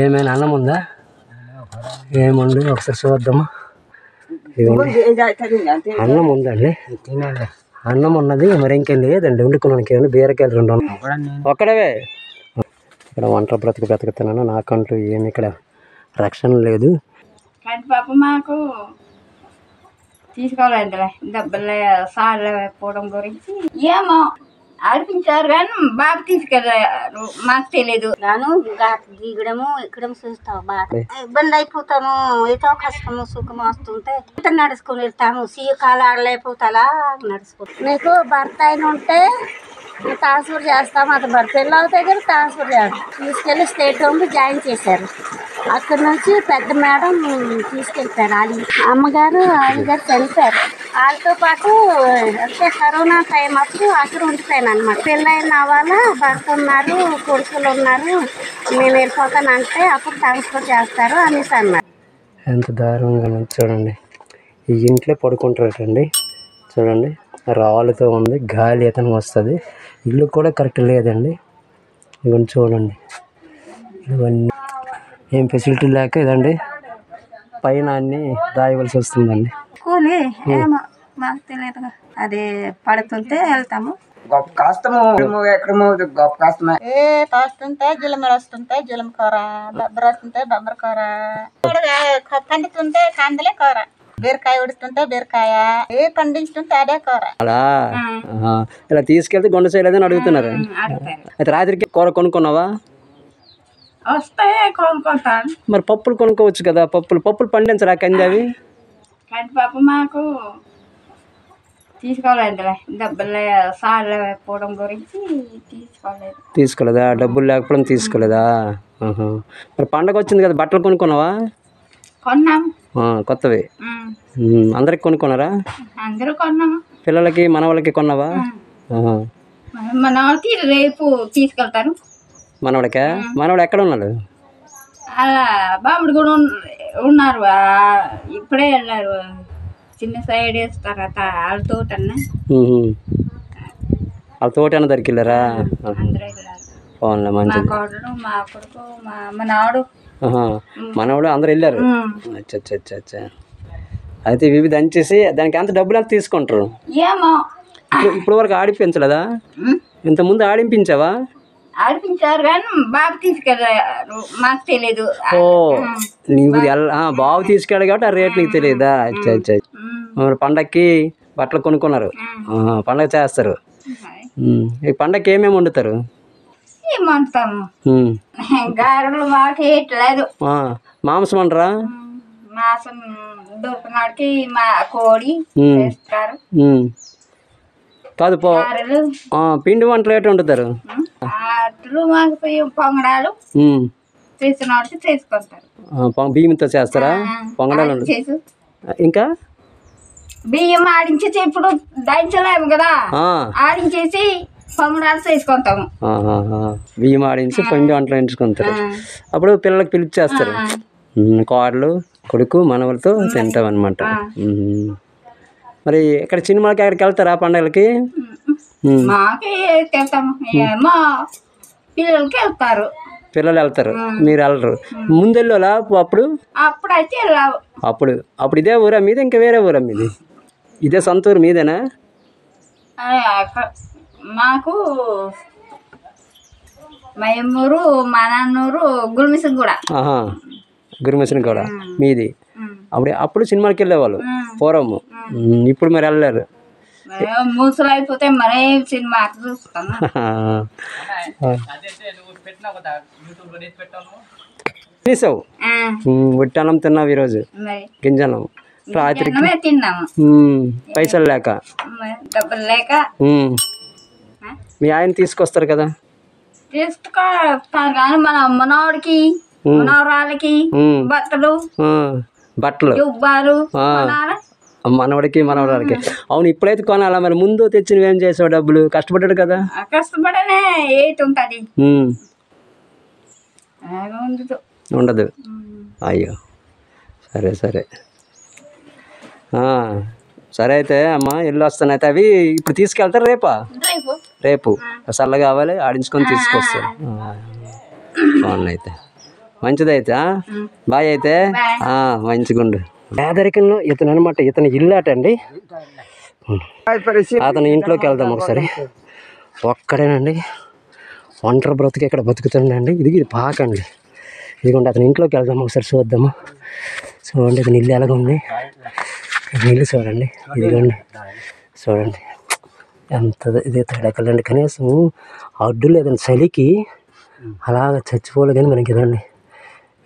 ఏమైనా అన్నం ఉందా? ఏముంది ఒకసారి చూద్దామా. అన్నం ఉందండి, అన్నం ఉన్నది. మరి ఇంకేం లేదండి వండుకోవడానికి. ఏమన్నా బీరకాయలు 2 ఒక్కడవే. ఇక్కడ వంట బ్రతుకుతున్నాను. నాకంటూ ఏమి ఇక్కడ రక్షణ లేదు. పాప మాకు తీసుకోవాలండి డబ్బులు సార్లు పోవడం గురించి ఏమో ఆడిపించారు కానీ బాగా తీసుకెళ్ళారు. మాకు తెలియదు. నేను దిగడము ఎక్కడము చూస్తాము. బాగా ఇబ్బంది అయిపోతాము. ఏదో కష్టము సుఖము వస్తుంటే నడుచుకుని వెళ్తాము. కాలు ఆడలేకపోతా నడుచుకుంటాం. నీకు భర్త అయిన ఉంటే ట్రాన్స్ఫర్ చేస్తాము. అది భర్త పిల్లల దగ్గర ట్రాన్స్ఫర్ చేస్తాం. తీసుకెళ్ళి స్టేట్ హోమ్ జాయిన్ చేశారు. అక్కడ నుంచి పెద్ద మేడం తీసుకెళ్తారు. అమ్మగారు అయ్యగారు చనిపోయారు. వాళ్ళతో పాటు అంటే కరోనా టైం అప్పుడు అక్కడ ఉండిపోయాను అనమాట. పెళ్ళైన వాళ్ళ భర్త ఉన్నారు, కొడుకులు ఉన్నారు, నేను వెళ్ళిపోతాను అంటే అప్పుడు ట్రాన్స్ఫర్ చేస్తారు అనేసి అన్నారు. ఎంత దారుణంగా చూడండి. ఈ ఇంట్లో పడుకుంటారటండి. చూడండి రాళ్ళతో ఉంది, గాలి అతను వస్తుంది. ఇల్లు కూడా కరెక్ట్ లేదండి. ఇవన్నీ చూడండి, ఇవన్నీ ఏం ఫెసిలిటీ లేక ఇదండి పైన అన్ని దాయవలసి వస్తుందండి. కూలి ఏమో మాకు తెలియదు. అది పడుతుంటే వెళ్తాము. గొప్ప కష్టము ఎక్కడమో గొప్ప కష్టమే. వస్తుంటే జిలమర వస్తుంటే జిలమ కూర, బొబ్బర వస్తుంటే బొబ్బర కూర, పండుతుంటే కందలే కూర, బీరకాయ ఉడుతుంటే బీరకాయ, ఏ పండించుతుంటే అదే కూర. అలా ఇలా తీసుకెళ్తే గుండె చేయలేదని అడుగుతున్నారు. అయితే రాత్రికి కూర కొనుక్కున్నావా? వస్తే కొనుక్కుంటాను. మరి పప్పులు కొనుక్కోవచ్చు కదా. పప్పులు పండించరా కంది అవి? కానీ పాప మాకు తీసుకోవాలండి డబ్బులు సార్లు పోవడం గురించి తీసుకోలేదా? డబ్బులు లేకపోవడం తీసుకోలేదా? మరి పండగ వచ్చింది కదా, బట్టలు కొనుక్కున్నావా? కొన్నాము. కొత్తవి అందరికి కొనుక్కున్నారా? అందరూ కొన్నాము. పిల్లలకి మనవాళ్ళకి కొన్నావా? మనవాళ్ళకి రేపు తీసుకెళ్తారు. మనవాడికా? మనవాడు ఎక్కడ ఉన్నాడు? అలా బాబుడు కూడా ఉన్నారు. ఇప్పుడే వెళ్ళారు. చిన్న సైడ్ వేస్తారు వాళ్ళ తోటన్నా. వాళ్ళ తోటన్నా దగ్గరికి వెళ్ళారా? అందరూ వెళ్ళారు. పోన్లే మంచిది. మా కోడలు, మా కొడుకు, మా మనవాడు, మనవాడు అందరు వెళ్ళారు. అచ్చా. అయితే ఇవి దంచేసి దానికి ఎంత డబ్బులు ఎంత తీసుకుంటారు? ఏమో ఇప్పుడు వరకు ఆడిపించలేదా? ఇంతకుముందు ఆడింపించావా? ఆడిపించారు కానీ బాబు తీసుకెళ్ళారు. మాకు తెలీదు. నీకు బాబు తీసుకెళ్ళాడు కాబట్టి ఆ రేట్ నీకు తెలియదా? అచ్చా. మరి పండక్కి బట్టలు కొనుక్కున్నారు. పండగ చేస్తారు. ఈ పండగకి ఏమేమి వండుతారు? ఏమంటాము గారెలు మాకు వేయట్లేదు. మాంసం వండరా? మాంసం దొరికినాడికి మా కోడి వేస్తారు. కాదు పిండి వంటలు ఏంటి వండుతారు? అట్లు మాకు పొంగడాలు చేసినాడికి చేసుకుంటారు. బియ్యంతో చేస్తారా పొంగడాలు? ఇంకా బియ్యం ఆడించేసి ఇప్పుడు దంచలేము కదా, ఆడించేసి పొంగడాలు చేసుకుంటాము. బియ్యం ఆడించి పిండి వంటలు ఎంచుకుంటారు. అప్పుడు పిల్లలకి పిలిచేస్తారు. కోడలు కొడుకు మనవలతో తింటాం అనమాట. మరి ఇక్కడ సినిమాకి ఎక్కడికి వెళ్తారా పండుగలకి? మాకే వెళ్తాము. ఏమో పిల్లలకి వెళ్తారు. పిల్లలు వెళ్తారు, మీరు వెళ్ళరు. ముందు వెళ్ళాలా? అప్పుడైతే వెళ్ళావు. అప్పుడు ఇదే ఊరా మీది? ఇంకా వేరే ఊరా మీది? ఇదే సొంత ఊరు మీదేనా? మాకు మయమ్మూరు, మా నాన్నూరు గురుమిషన్ కూడా. గురుమిషన్ కూడా మీది. అప్పుడు సినిమాకి వెళ్ళేవాళ్ళు పూర్వము. ఇప్పుడు మరి వెళ్ళలేరు. ముసలు అయిపోతే మరే సినిమా చూస్తాను. తినేసావు? వట్టన్నం తిన్నావు ఈరోజు? గింజన్నం రాత్రికి తిన్నాము. పైసలు లేక, డబ్బులు లేక. మీ ఆయన తీసుకొస్తారు కదా? తీసుకొస్తారు కానీ మన మనవాడికి మనవరాలకి బట్టలు యుబ్బాలు మనవడికి మనవరాలకి. అవును, ఇప్పుడైతే కొనాలా? మరి ముందు తెచ్చి నువ్వేం చేసావు? డబ్బులు కష్టపడ్డాడు కదా. కష్టపడనే ఏటుంటది ఉండదు. అయ్యో సరే సరే అయితే అమ్మా ఇల్లు వస్తాను. అయితే అవి ఇప్పుడు తీసుకెళ్తారు రేపు చల్ల కావాలి ఆడించుకొని తీసుకొస్తాను. బాగున్నాయి అయితే. మంచిదైతే బాయ్ అయితే మంచిగుండు. పేదరికంలో ఇతను అనమాట, ఇతను ఇల్లు అటండి. అతని ఇంట్లోకి వెళ్దాం ఒకసారి. ఒక్కడేనండి, ఒంటరి బ్రతుకు ఇక్కడ బతుకుతుండండి. ఇది పాకండి. ఇదిగోండి అతని ఇంట్లోకి వెళ్దాము ఒకసారి, చూద్దాము. చూడండి ఇతని ఇల్లు ఎలాగుంది, ఇల్లు చూడండి. ఇదిగోండి చూడండి ఎంత ఇది తడకలండి. కనీసం అడ్డు లేదండి చలికి, అలాగ చచ్చిపోలే. కానీ మనకి ఇదండి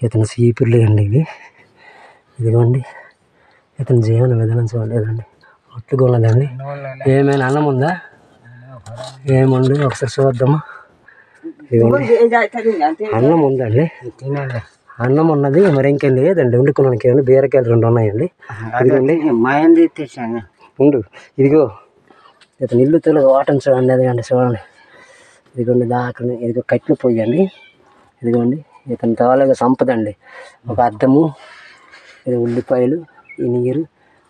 ఇతను సీపుర్లు అండి ఇవి. ఇదిగోండి ఇతని జీవన విధానం చూడలేదండి. అట్టుగా ఉన్నదండి. ఏమైనా అన్నం ఉందా, ఏముంది ఒకసారి చూద్దామా. ఇదిగోండి అన్నం ఉందండి, అన్నం ఉన్నది. మరి ఇంకేం లేదండి వండుకోవడానికి. ఏమండి బీరకాయలు 2 ఉన్నాయండి. ఇదిగోండి ఉండు. ఇదిగో ఇతను ఇల్లు తెలుగు వాటం చూడండి. అదిగండి చూడండి. ఇదిగోండి దాకా ఇదిగో కట్లు పోయండి. ఇదిగోండి ఇతని తాలూగా సంపద అండి. ఒక అద్దము, ఇది ఉల్లిపాయలు, ఈ నీరు,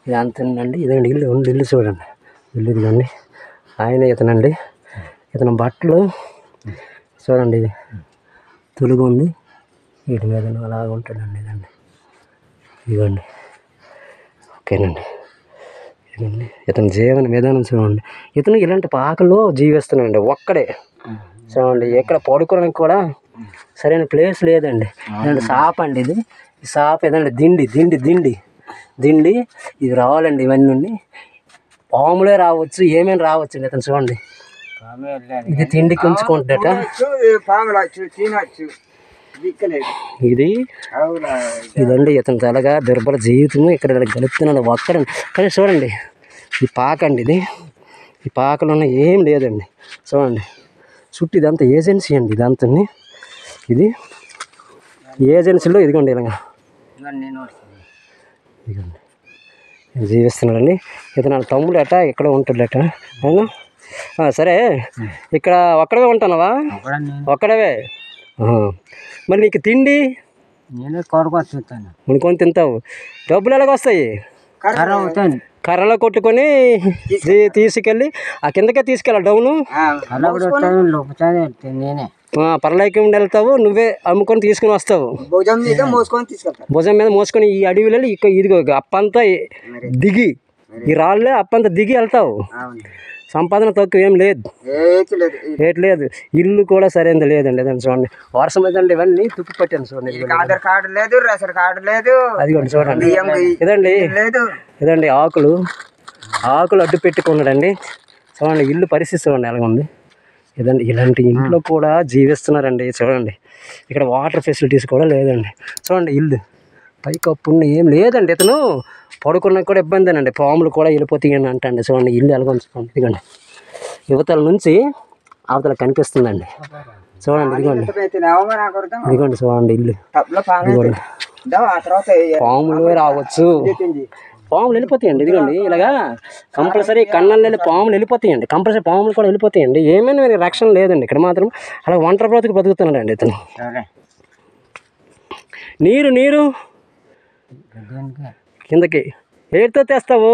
ఇది అంతండి. ఇదండి ఇల్లు. ఇల్లు చూడండి, ఇల్లు ఇదిగోండి. ఆయన ఇతనండి. ఇతని బట్టలు చూడండి, ఇది తొలుగు ఉంది, వీటి మీద అలాగ ఉంటాడండి. ఇదండి ఇదిగోండి. ఓకేనండి. ఇదండి ఇతని జీవన విధానం చూడండి. ఇతను ఇలాంటి పాకల్లో జీవిస్తున్నాడండి ఒక్కడే. చూడండి ఎక్కడ పడుకోవడానికి కూడా సరైన ప్లేస్ లేదండి. ఇదండి సాప్ అండి. ఇది ఈ సాప్ ఏదండి దిండి దిండి దిండి దిండి ఇది రావాలండి. ఇవన్నీ పాములే రావచ్చు, ఏమేమి రావచ్చు అండి. ఇతను చూడండి ఇది తిండికి ఉంచుకుంటాడట. ఇది ఇదండి ఇతని తలగా దుర్బల జీవితము. ఇక్కడ గలుపుతున్నాడు ఒక్కడండి. కానీ చూడండి ఈ పాకండి. ఇది ఈ పాకలో ఏం లేదండి. చూడండి చుట్టూ ఇదంతా ఏజెన్సీ అండి. ఇదంతా ఇది ఏజెన్సీలో ఇదిగోండి ఇలాగా ఇదిగోండి జీవిస్తున్నాడండి. ఇతను తమ్ముడు అట ఇక్కడ ఉంటాడట. అవునా సరే, ఇక్కడ ఒక్కడవే ఉంటానవా? ఒక్కడవే. మరి నీకు తిండి నేను కొనుక్కొని కొనుక్కొని తింటావు. డబ్బులు ఎలాగ వస్తాయి? కర్రలో కొట్టుకొని తీసుకెళ్ళి ఆ కిందకే తీసుకెళ్ళాలి డౌను. నేనే పరలోకి వెళ్తావు, నువ్వే అమ్ముకొని తీసుకుని వస్తావు. భుజం మీద మోసుకొని తీసుకెళ్తాను. భుజం మీద మోసుకొని ఈ అడవిలో ఇదిగో అప్పంతా దిగి, ఈ రాళ్ళే అప్పంతా దిగి వెళ్తావు. సంపాదన తక్కువ ఏం లేదు, రేట్ లేదు. ఇల్లు కూడా సరైనది లేదండి. అదండి చూడండి వర్షం లేదండి. ఇవన్నీ తుప్పు పట్టాను చూడండి. ఆధార్ కార్డు లేదు, రేషన్ కార్డు లేదు. అదిగోండి చూడండి. ఇదండి ఇదండి ఆకులు అడ్డు పెట్టుకున్నాడండి. చూడండి ఇల్లు పరిస్థితి చూడండి ఎలా ఉంది. ఇదండి ఇలాంటి ఇంట్లో కూడా జీవిస్తున్నారండి. చూడండి ఇక్కడ వాటర్ ఫెసిలిటీస్ కూడా లేదండి. చూడండి ఇల్లు పైకప్పు ఏం లేదండి. ఇతను పడుకున్నా కూడా ఇబ్బందేనండి. పాములు కూడా వెళ్ళిపోతాయి అని అంటండి. చూడండి ఇల్లు ఎలాగ ఉంచుకోండి. ఇదిగోండి యువతల నుంచి అవతల కనిపిస్తుందండి. చూడండి ఇదిగోండి ఇదిగోండి చూడండి ఇల్లు. ఇదిగోండి పాములు రావచ్చు, పాములు వెళ్ళిపోతాయండి. ఇదిగోండి ఇలాగా కంపల్సరీ కన్నంలో వెళ్ళి పాములు వెళ్ళిపోతాయండి. కంపల్సరీ పాములు కూడా వెళ్ళిపోతాయండి. ఏమైనా మీరు రక్షణ లేదండి. ఇక్కడ మాత్రం అలా ఒంటరి బ్రతుకు బతుకుతున్నాడండి ఇతను. నీరు కిందకి ఏడుతో తెస్తావు.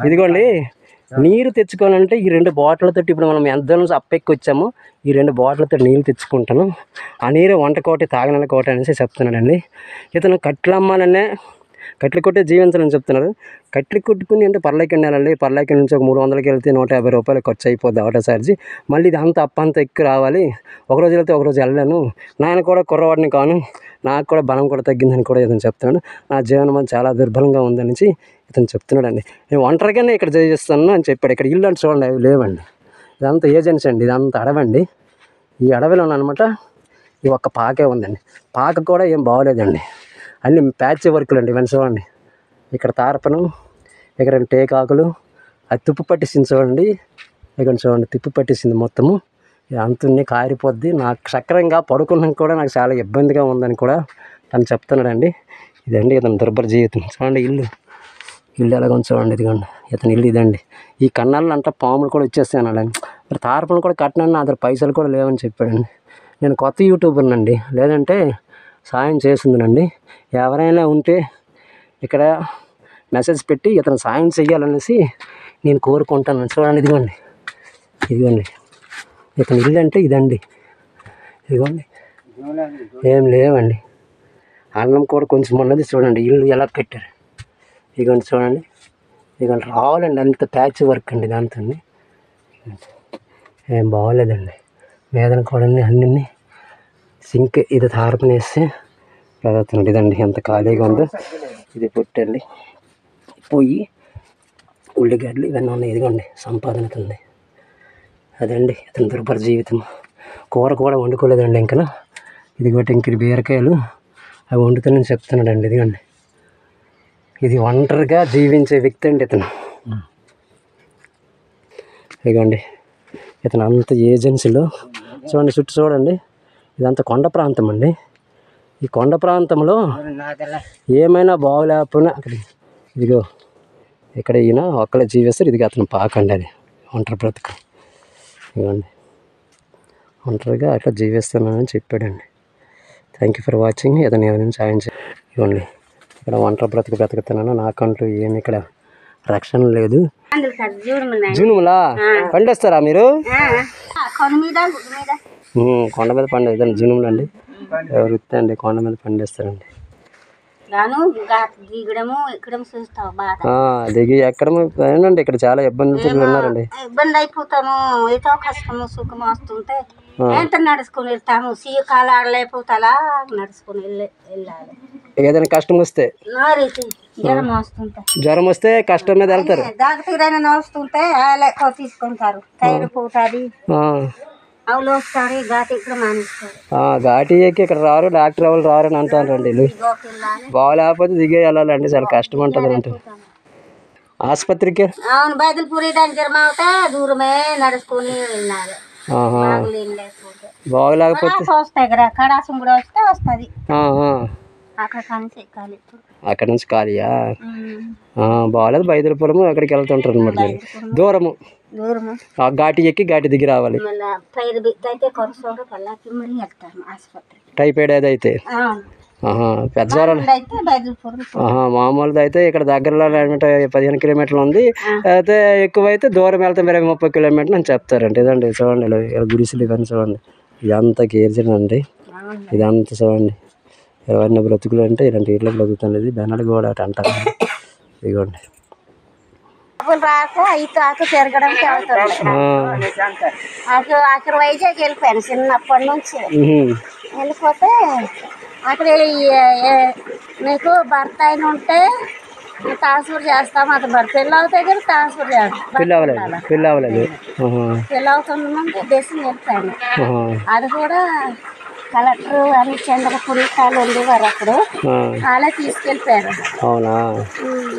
ఇదిగోండి నీరు తెచ్చుకోవాలంటే ఈ 2 బాటిళ్ళతో, ఇప్పుడు మనం ఎంత నుంచి అప్పెక్కి వచ్చామో ఈ 2 బాటిళ్ళతో నీళ్ళు తెచ్చుకుంటాను. ఆ నీరు వంట కోటి తాగనల కోటి అనేసి చెప్తున్నాడండి. ఇతను కట్లు అమ్మాలనే, కట్లు కొట్టే జీవించాలని చెప్తున్నారు. కట్లు కొట్టుకుని అంటే పర్లేకి వెళ్ళాలండి. పర్లేకి నుంచి ఒక 300కి వెళ్తే 150 రూపాయలు ఖర్చు అయిపోద్ది ఆటో ఛార్జీ. మళ్ళీ ఇది అంత అప్పంత ఎక్కువ రావాలి. ఒకరోజు వెళ్తే ఒకరోజు వెళ్ళాను. నేను కూడా కుర్రవాడిని కాను, నాకు కూడా బలం కూడా తగ్గిందని కూడా ఇతను చెప్తున్నాడు. నా జీవనం చాలా దుర్బలంగా ఉందనేసి ఇతను చెప్తున్నాడండి. నేను ఒంటరిగానే ఇక్కడ జీవిస్తాను అని చెప్పాడు. ఇక్కడ ఇల్లు అంటే చూడండి అవి లేవండి. ఇదంతా ఏజెన్సీ అండి. ఇదంతా అడవండి. ఈ అడవిలో అనమాట ఈ ఒక్క పాకే ఉందండి. పాక కూడా ఏం బాగోలేదండి. అన్ని ప్యాచ్ వర్కులు అండి. ఇవన్నీ చూడండి ఇక్కడ తారపను, ఇక్కడ టేకాకులు, అది తుప్పు పట్టేసింది చూడండి. ఇక్కడ చూడండి తుప్పు పట్టేసింది మొత్తము. అంతున్నీ కారిపోద్ది. నాకు సక్రంగా పడుకున్నాక కూడా నాకు చాలా ఇబ్బందిగా ఉందని కూడా తను చెప్తున్నాడండి. ఇదండి ఇతను దుర్భర జీవితం. చూడండి ఇల్లు ఎలాగ చూడండి. ఇదిగోండి ఇతని ఇల్లు ఇదండి. ఈ కన్నాళ్ళు అంతా పాములు కూడా వచ్చేస్తాయి అన్నాడండి. మరి తారపను కూడా కట్టినాను, అతని పైసలు కూడా లేవని చెప్పాడండి. నేను కొత్త యూట్యూబర్నండి, లేదంటే సాయం చేసిందినండి. ఎవరైనా ఉంటే ఇక్కడ మెసేజ్ పెట్టి ఇతను సాయం చెయ్యాలనేసి నేను కోరుకుంటాను. చూడండి ఇదిగోండి ఇతని ఇల్లు అంటే ఇదండి. ఇదిగోండి ఏం లేవండి. అన్నం కూడా కొంచెం ఉన్నది చూడండి. ఇల్లు ఎలా కట్టారు ఇదిగోండి చూడండి. ఇదిగోండి రావాలండి, అంత ప్యాచ్ వర్క్ అండి దాంతో. ఏం బాగోలేదండి. మీదన కూడా అన్నీ సింక్ ఇది తారపని వేస్తే చదువుతున్నాడు. ఇదండి ఎంత ఖాళీగా ఉందో. ఇది పుట్టండి పొయ్యి, ఉల్లిగడ్డలు ఇవన్నీ ఉన్నాయి. ఇదిగోండి సంపాదన ఉంది. అదండి ఇతని దుర్భర జీవితం. కూర కూడా వండుకోలేదండి ఇంకా. ఇదిగోటి ఇంక బీరకాయలు అవి వండుతానని చెప్తున్నాడండి. ఇదిగోండి ఇది ఒంటరిగా జీవించే వ్యక్తి అండి ఇతను. ఇదిగోండి ఇతను అంత ఏజెన్సీలో చూడండి. చుట్టూ చూడండి, ఇదంతా కొండ ప్రాంతం అండి. ఈ కొండ ప్రాంతంలో ఏమైనా బాగులేకపోయినా అక్కడ ఇదిగో ఇక్కడ ఈయన ఒక్కలే జీవిస్తారు. ఇదిగో అతను పాకండి, అది ఒంటరి బ్రతుకు. ఇదిగోండి ఒంటరిగా అట్లా జీవిస్తున్నానని చెప్పాడండి. Thank you for watching. ఏదైనా ఏమైనా సాయం చేయండి. ఇవ్వండి ఇక్కడ ఒంటరి బ్రతుకు బ్రతుకుతున్నాను. నాకంటూ ఏమి ఇక్కడ రక్షణ లేదు. జూనుములా పండిస్తారా మీరు? కొండ మీద పండే ఇదండి జూనుములు అండి. వృత్తి అండి, కొండ మీద పండిస్తారండి. దిగి ఎక్కడమో ఏంటండి ఇక్కడ చాలా ఇబ్బందులు ఉన్నారండి. ఇబ్బంది అయిపోతాము. ఏదో కష్టము సుఖము వస్తుంటే ఎంత నడుచుకొని వెళ్తాము. సీయ కాలు ఆడలేకపోతే అలా నడుచుకొని వెళ్ళాలి. ఏదైనా కష్టం వస్తే జ్వరం వస్తే కష్టం మీద వెళ్తారు. డాక్టర్ అయినా వస్తుంటే తీసుకుంటారు. టైర్ పోతుంది, అవులు వస్తారు. ఘాటి ఇక్కడ మానేస్తారు. ఘాటి ఎక్కి ఇక్కడ రారు, డాక్టర్ ఎవరు రారు అని అంటారండి. వీళ్ళు బాగలేకపోతే దిగే వెళ్ళాలండి. చాలా కష్టం ఉంటుంది అంటే ఆసుపత్రికి. అవును, బైదల్పూరి దగ్గర మావుతా దూరమే నడుచుకొని వెళ్ళాలి. బాగలేకపోతే వస్తాయి కదా, కడాసం కూడా వస్తే వస్తుంది. అక్కడ నుంచి ఖాళీయా? బాగాలేదు. బైదలపురము అక్కడికి వెళ్తుంటారు అనమాట. దూరము ఘాటి ఎక్కి ఘాటి దిగి రావాలి. టైఫాయిడ్ అది అయితే పెద్ద జ్వరాలు. మామూలుది అయితే ఇక్కడ దగ్గరలో 15 కిలోమీటర్లు ఉంది. అయితే ఎక్కువైతే దూరం వెళ్తే 30 కిలోమీటర్లు అని చెప్తారండి. ఇదండి చూడండి గుడిసెలు ఇవన్నీ చూడండి. ఇదంతా గేర్జన్ అండి. ఇదంతా చూడండి. ఎవరిని బ్రతుకులు అంటే ఇలాంటి ఇళ్ళకి బ్రతుకుతుంది. బెన్నడు కూడా అటు అంటారు. ఇదిగోండి తిరగడానికి అక్కడ వైజాగ్ వెళ్ళిపోయాను చిన్నప్పటి నుంచి. వెళ్ళిపోతే అక్కడ నీకు భర్త అయిన ఉంటే ట్రాన్స్ఫర్ చేస్తాము. అది పెళ్ళి అవుతాయి కదా ట్రాన్స్ఫర్ చేస్తాం. పెళ్ళి అవుతుందంటే దేశం వెళ్తాను. అది కూడా కలెక్టర్ అని చంద్రపురి వాళ్ళు ఉండేవారు అప్పుడు. అలా తీసుకెళ్ళిపోయారు.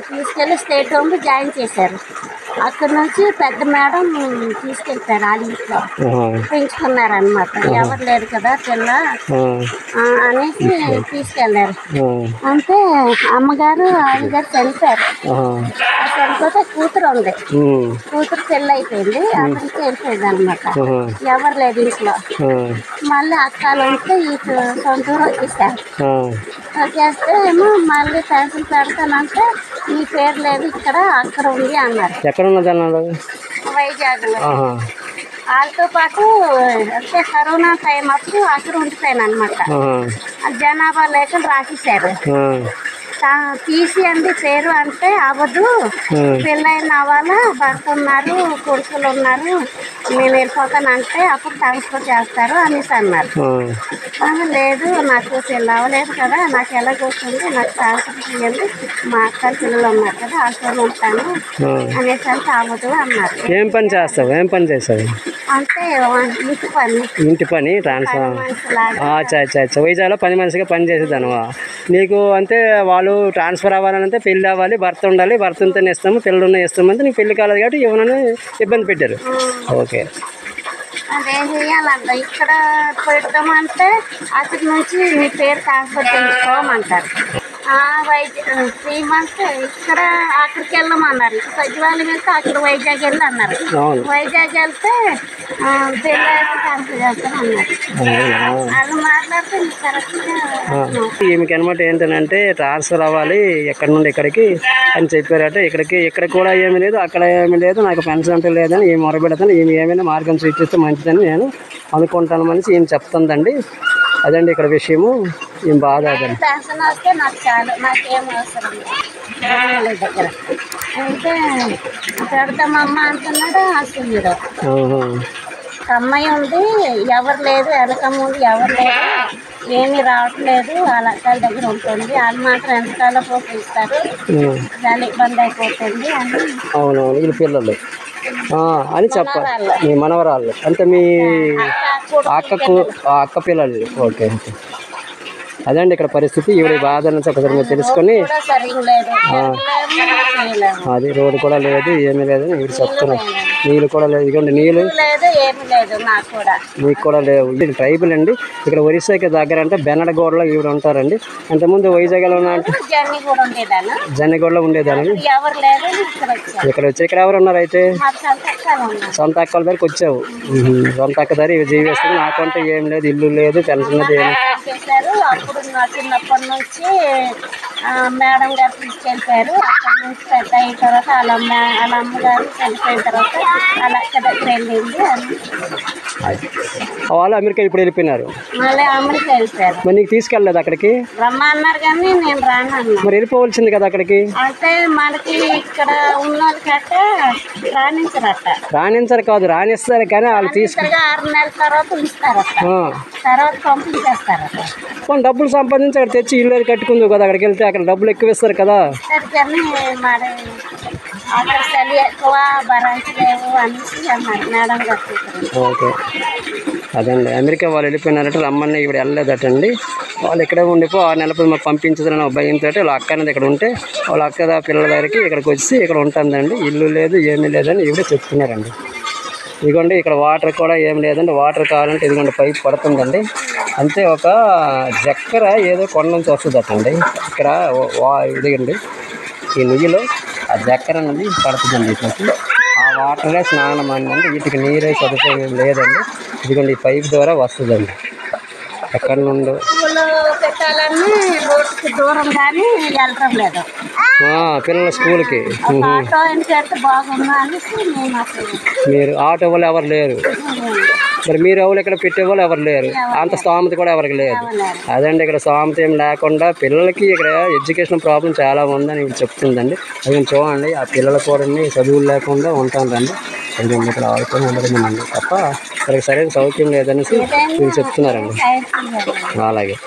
తీసుకెళ్ళి స్టేట్ హోమ్ జాయిన్ చేశారు. అక్కడ నుంచి పెద్ద మేడం తీసుకెళ్ళిపోయారు. వాళ్ళ ఇంట్లో పెంచుకున్నారు అనమాట. ఎవరు లేరు కదా పిల్ల అనేసి తీసుకెళ్ళారు. అంటే అమ్మగారు ఆవిగారు చనిపోయారు. చనిపోతే కూతురు ఉంది. కూతురు పెళ్ళి అయిపోయింది. అక్కడికి వెళ్ళిపోయింది అనమాట. ఎవరు లేదు ఇంట్లో. మళ్ళీ అక్కలు ఉంటే ఈ సొంత ఊరు వచ్చేసారు. వచ్చేస్తే ఏమో మళ్ళీ పెన్షన్ పెడతానంటే మీ పేరు లేదు ఇక్కడ, అక్కడ ఉంది అన్నారు. వైజాగ్ లో. వాళ్ళతో పాటు అంటే కరోనా టైం అప్పుడు అక్కడ ఉండిపోయాను అనమాట. జనాభా లేఖలు రాసేసారు. తీసి అండి పేరు అంటే అవ్వదు, పెళ్ళైన వాళ్ళ భర్త ఉన్నారు, కొడుకులు ఉన్నారు, నేను వెళ్ళిపోతానంటే అప్పుడు ట్రాన్స్ఫర్ చేస్తారు అనేసి అన్నారు. లేదు నాకు పెళ్ళి అవ్వలేదు కదా, నాకు ఎలా కూర్చుంది, నాకు ట్రాన్స్ఫర్ చేయండి, మా అక్క పిల్లలు ఉన్నారు కదా అక్కడ ఉంటాను అనేసి అంటే అవ్వదు అన్నారు. ఏం పని చేస్తావు? ఏం పని చేస్తావు? అంటే ఇంటి పని. ఇంటి పని ట్రాన్స్ఫర్. వైజాగ్లో 10 మనిషిగా పని చేసేదానువా? నీకు అంటే వాళ్ళు ట్రాన్స్ఫర్ అవ్వాలంటే పెళ్ళి అవ్వాలి, భర్త ఉండాలి, భర్త ఉంటేనే ఇస్తాము, పిల్లలు ఉన్న ఇస్తామంటే నీకు పెళ్లి కాలేదు కాబట్టి ఇవ్వనని ఇబ్బంది పెట్టారు. ఓకే, అదేం చెయ్యాలంట. ఇక్కడ పెడతామంటే అక్కడి నుంచి మీ పేరు ట్రాన్స్ఫర్ చేసుకోమంటారు. 3 months ఇక్కడ అక్కడికి వెళ్ళమన్నారు. సచివాలయం వెళ్తే అక్కడ వైజాగ్ వెళ్ళి అన్నారు. వైజాగ్ వెళ్తే పెళ్ళి ట్రాన్స్ఫర్ చేస్తామన్నారు. అది మాట్లాడితే కరెక్ట్గా ఈమెకి అనమాట ఏంటంటే ట్రాన్స్ఫర్ అవ్వాలి ఎక్కడి నుండి ఇక్కడికి అని చెప్పారట. ఇక్కడ కూడా ఏమీ లేదు, అక్కడ ఏమీ లేదు, నాకు పెన్షన్ అంటే లేదని ఏమి మొరబెడతాను, ఏమి ఏమైనా మార్గం సూచిస్తే మంచిదని నేను అనుకుంటాను మనిషి ఏం చెప్తుందండి. అదండి ఇక్కడ విషయము. ఏం బాధ అదండి. పెన్షన్ వస్తే నాకు చాలు, నాకేం అవసరం లేదు దగ్గర. అయితే పెడతామమ్మా అంటున్నాడు అసలు. అమ్మాయి ఉంది, ఎవరు లేదు, వెనక ముందు ఎవరు లేదు, ఏమీ రావట్లేదు, వాళ్ళ అక్కల దగ్గర ఉంటుంది, వాళ్ళు మాత్రం ఎంతకాలం పోషిస్తారు, చాలా ఇబ్బంది అయిపోతుంది అని. అవునవును, వీళ్ళ పిల్లలు అని చెప్పాలి. మీ మనవరాళ్ళు అంటే మీ అక్క పిల్లలు. ఓకే, అదండి ఇక్కడ పరిస్థితి. ఈవిడ బాధ నుంచి ఒకసారి మీరు తెలుసుకొని, అది రోడ్డు కూడా లేదు, ఏమీ లేదు అని ఈవిడ చెప్తున్నారు. నీళ్ళు కూడా లేదు, ఇదిగోండి నీళ్ళు మీకు కూడా లేవు. ఇది ట్రైబల్ అండి. ఇక్కడ ఒరిస్సాకి దగ్గర అంటే బెన్నడగూడలో ఈవిడ ఉంటారండి. అంతకుముందు వైజాగ్లో అంటే జన్నిగూడలో ఉండేదానండి. ఇక్కడ వచ్చి ఇక్కడ ఎవరు ఉన్నారు? అయితే సొంత అక్కల దగ్గరికి వచ్చావు. సొంత అక్క దగ్గర ఇవి జీవిస్తుంది. నాకంటే ఏం లేదు, ఇల్లు లేదు, పెన్షన్ లేదు, ఏమి. అప్పుడు నా చిన్నప్పటి నుంచి మేడం గారు తీసుకెళ్ళిపోయారు. అక్కడి నుంచి పెద్ద అయిన తర్వాత వాళ్ళ అమ్మగారు చనిపోయిన తర్వాత వాళ్ళ అక్క దగ్గర వెళ్ళింది. వాళ్ళు అమెరికా ఇప్పుడు వెళ్ళిపోయినారు. మళ్ళీ అమెరికా వెళ్ళిపోయారు. మరి నీకు తీసుకెళ్ళలేదు అక్కడికి? రమ్మన్నారు కానీ నేను రాను అన్నా. మరి వెళ్ళిపోవలసింది కదా అక్కడికి. అంటే మనకి ఇక్కడ ఉన్న వాళ్ళకట్ట రాణించరు కాదు, రాణిస్తారు కానీ వాళ్ళు తీసుకు 6 నెలల తర్వాత ఉంచుతారట, తర్వాత పంపించేస్తారట. డబ్బులు సంపాదించి అక్కడ తెచ్చి ఇల్లు కట్టుకుంది కదా. అక్కడికి వెళ్తే అక్కడ డబ్బులు ఎక్కువ ఇస్తారు కదా. కానీ మరి అక్కడ చలి ఎక్కువ, భరించలేవు అనేసి అన్నారు మేడం గారు. ఓకే, అదండి. అమెరికా వాళ్ళు వెళ్ళిపోయినారంటే రమ్మని ఇప్పుడు వెళ్ళలేదటండి. వాళ్ళు ఇక్కడే ఉండిపో 6 నెలలు మాకు పంపించదని భయంతో వాళ్ళ అక్క అనేది ఇక్కడ ఉంటే వాళ్ళ అక్క పిల్లల దగ్గరికి ఇక్కడికి వచ్చి ఇక్కడ ఉంటుందండి. ఇల్లు లేదు, ఏమీ లేదని ఇవిడే చెప్తున్నారండి. ఇదిగోండి ఇక్కడ వాటర్ కూడా ఏం లేదండి. వాటర్ కావాలంటే ఇదిగోండి పైప్ పడుతుందండి. అంతే ఒక చక్కెర ఏదో కొండ నుంచి వస్తుందటండి. ఇక్కడ ఇదిగండి ఈ నుయ్యిలో ఆ చక్కెర అనేది పడుతుందండి. ఇట్లకి ఆ వాటరే స్నానం అండి. వీటికి నీరే సదుపాయం లేదండి. ఇదిగోండి ఈ పైప్ ద్వారా వస్తుందండి. ఎక్కడి నుండి పెట్టాలని రోడ్డుకి దూరం కానీ వెళ్ళటం లేదు. పిల్లల స్కూల్కి బాగుందా అనేసి మీరు ఆటో వాళ్ళు ఎవరు లేరు. మరి మీరు ఎవరు ఇక్కడ పెట్టేవాళ్ళు ఎవరు లేరు. అంత స్తోమత కూడా ఎవరికి లేదు. అదండి ఇక్కడ స్తోమత ఏం లేకుండా పిల్లలకి ఇక్కడ ఎడ్యుకేషన్ ప్రాబ్లం చాలా ఉందని చెప్తుందండి. అది చూడండి ఆ పిల్లలు కూడా చదువులు లేకుండా ఉంటారండి. అది ఇక్కడ ఆడుకొని ఉండదండి తప్ప ఇక్కడికి సరైన సౌఖ్యం లేదనేసి వీళ్ళు చెప్తున్నారండి. అలాగే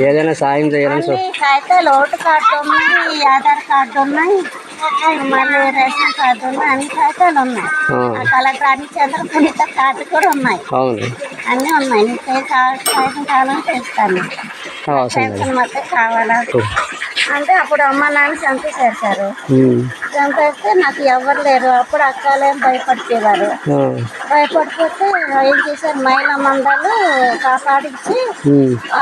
ఏదైనా సాయం చేయాలని కాగితాలు, ఓటు కార్డు ఉన్నాయి, ఆధార్ కార్డు ఉన్నాయి, మళ్ళీ రేషన్ కార్డు ఉన్నాయి, అన్ని కాగితాలు ఉన్నాయి. కలెక్టర్ చంద్రపుణిత కార్డు కూడా ఉన్నాయి. అవును, అన్నీ ఉన్నాయి. నీకు కాగితం కావాలని తెలుస్తాను. పెన్షన్ మొత్తం కావాలా అంటే అప్పుడు అమ్మ నాన్న చంపేశారు సార్. చంపేస్తే నాకు ఎవరు లేరు. అప్పుడు అక్కలేం భయపడిపోయేవారు. భయపడిపోతే ఏం చేశారు, మహిళా మండలు కాపాడించి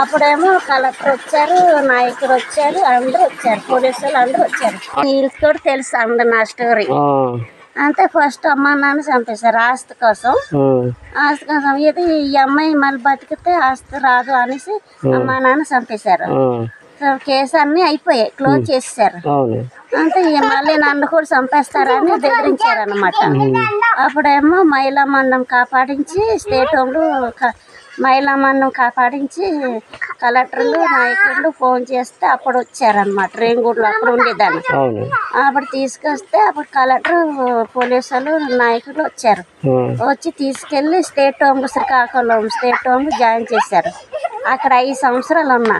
అప్పుడేమో కలెక్టర్ వచ్చారు, నాయకుడు వచ్చారు, అందరూ వచ్చారు, పోలీసులు అందరూ వచ్చారు. వీళ్ళకి కూడా తెలుసు అందరు నా స్టోరీ. అంటే ఫస్ట్ అమ్మ నాన్న చంపేశారు ఆస్తి కోసం. ఆస్తి కోసం ఇది ఈ అమ్మాయి మళ్ళీ బతికితే ఆస్తి రాదు అనేసి అమ్మ నాన్న చంపేశారు. కేసు అన్ని అయిపోయాయి, క్లోజ్ చేసేసారు. అంటే మళ్ళీ నన్ను కూడా చంపేస్తారని బెదిరించారు అనమాట. అప్పుడేమో మహిళా మండలం కాపాడించి స్టేట్ హోమ్లు మహిళా మండలం కాపాడించి కలెక్టర్లు నాయకులు ఫోన్ చేస్తే అప్పుడు వచ్చారనమాట. రేంగూడలో అప్పుడు ఉండేదాన్ని. అప్పుడు తీసుకొస్తే అప్పుడు కలెక్టర్ పోలీసులు నాయకులు వచ్చారు. వచ్చి తీసుకెళ్ళి state home Srikakulam state home join చేశారు. అక్కడ 5 సంవత్సరాలు ఉన్నా.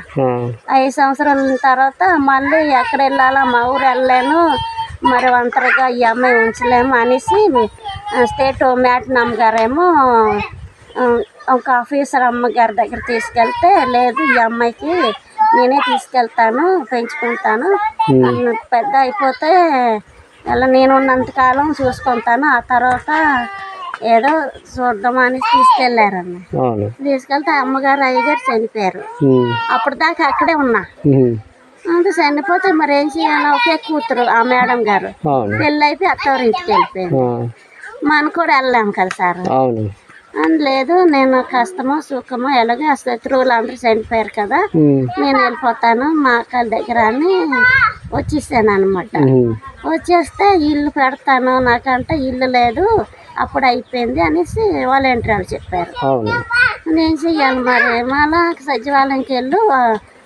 5 సంవత్సరాల తర్వాత మళ్ళీ ఎక్కడ వెళ్ళాలా, మా ఊరు వెళ్ళలేను, మరి ఒంటరిగా ఈ అమ్మాయి ఉంచలేము అనేసి స్టేట్ హోమ్ మ్యాట్నమ్మ గారేమో ఒక ఆఫీసర్ అమ్మగారి దగ్గర తీసుకెళ్తే, లేదు ఈ అమ్మాయికి నేనే తీసుకెళ్తాను, పెంచుకుంటాను, పెద్ద అయిపోతే అలా నేను ఉన్నంతకాలం చూసుకుంటాను, ఆ తర్వాత ఏదో చూద్దామని తీసుకెళ్ళారన్న. తీసుకెళ్తే అమ్మగారు అయ్యగారు చనిపోయారు. అప్పటిదాకా అక్కడే ఉన్నా. అంటే చనిపోతే మరి ఏం చేయాలి, ఒకే కూతురు ఆ మేడం గారు, పెళ్ళి అయిపోయి అత్తవారింటికి వెళ్ళిపోయాను. మనం కూడా వెళ్ళాం కదా సార్. లేదు నేను కష్టమో సుఖమో ఎలాగో శత్రువులు అందరూ చనిపోయారు కదా, నేను వెళ్ళిపోతాను మా అక్కల దగ్గర అని వచ్చేసాను అనమాట. వచ్చేస్తే ఇల్లు పెడతాను, నాకంటే ఇల్లు లేదు, అప్పుడు అయిపోయింది అనేసి వాలంటీర్ చెప్పారు. నేను చెయ్యాలి మరి మళ్ళా సచివాలయంకి వెళ్ళు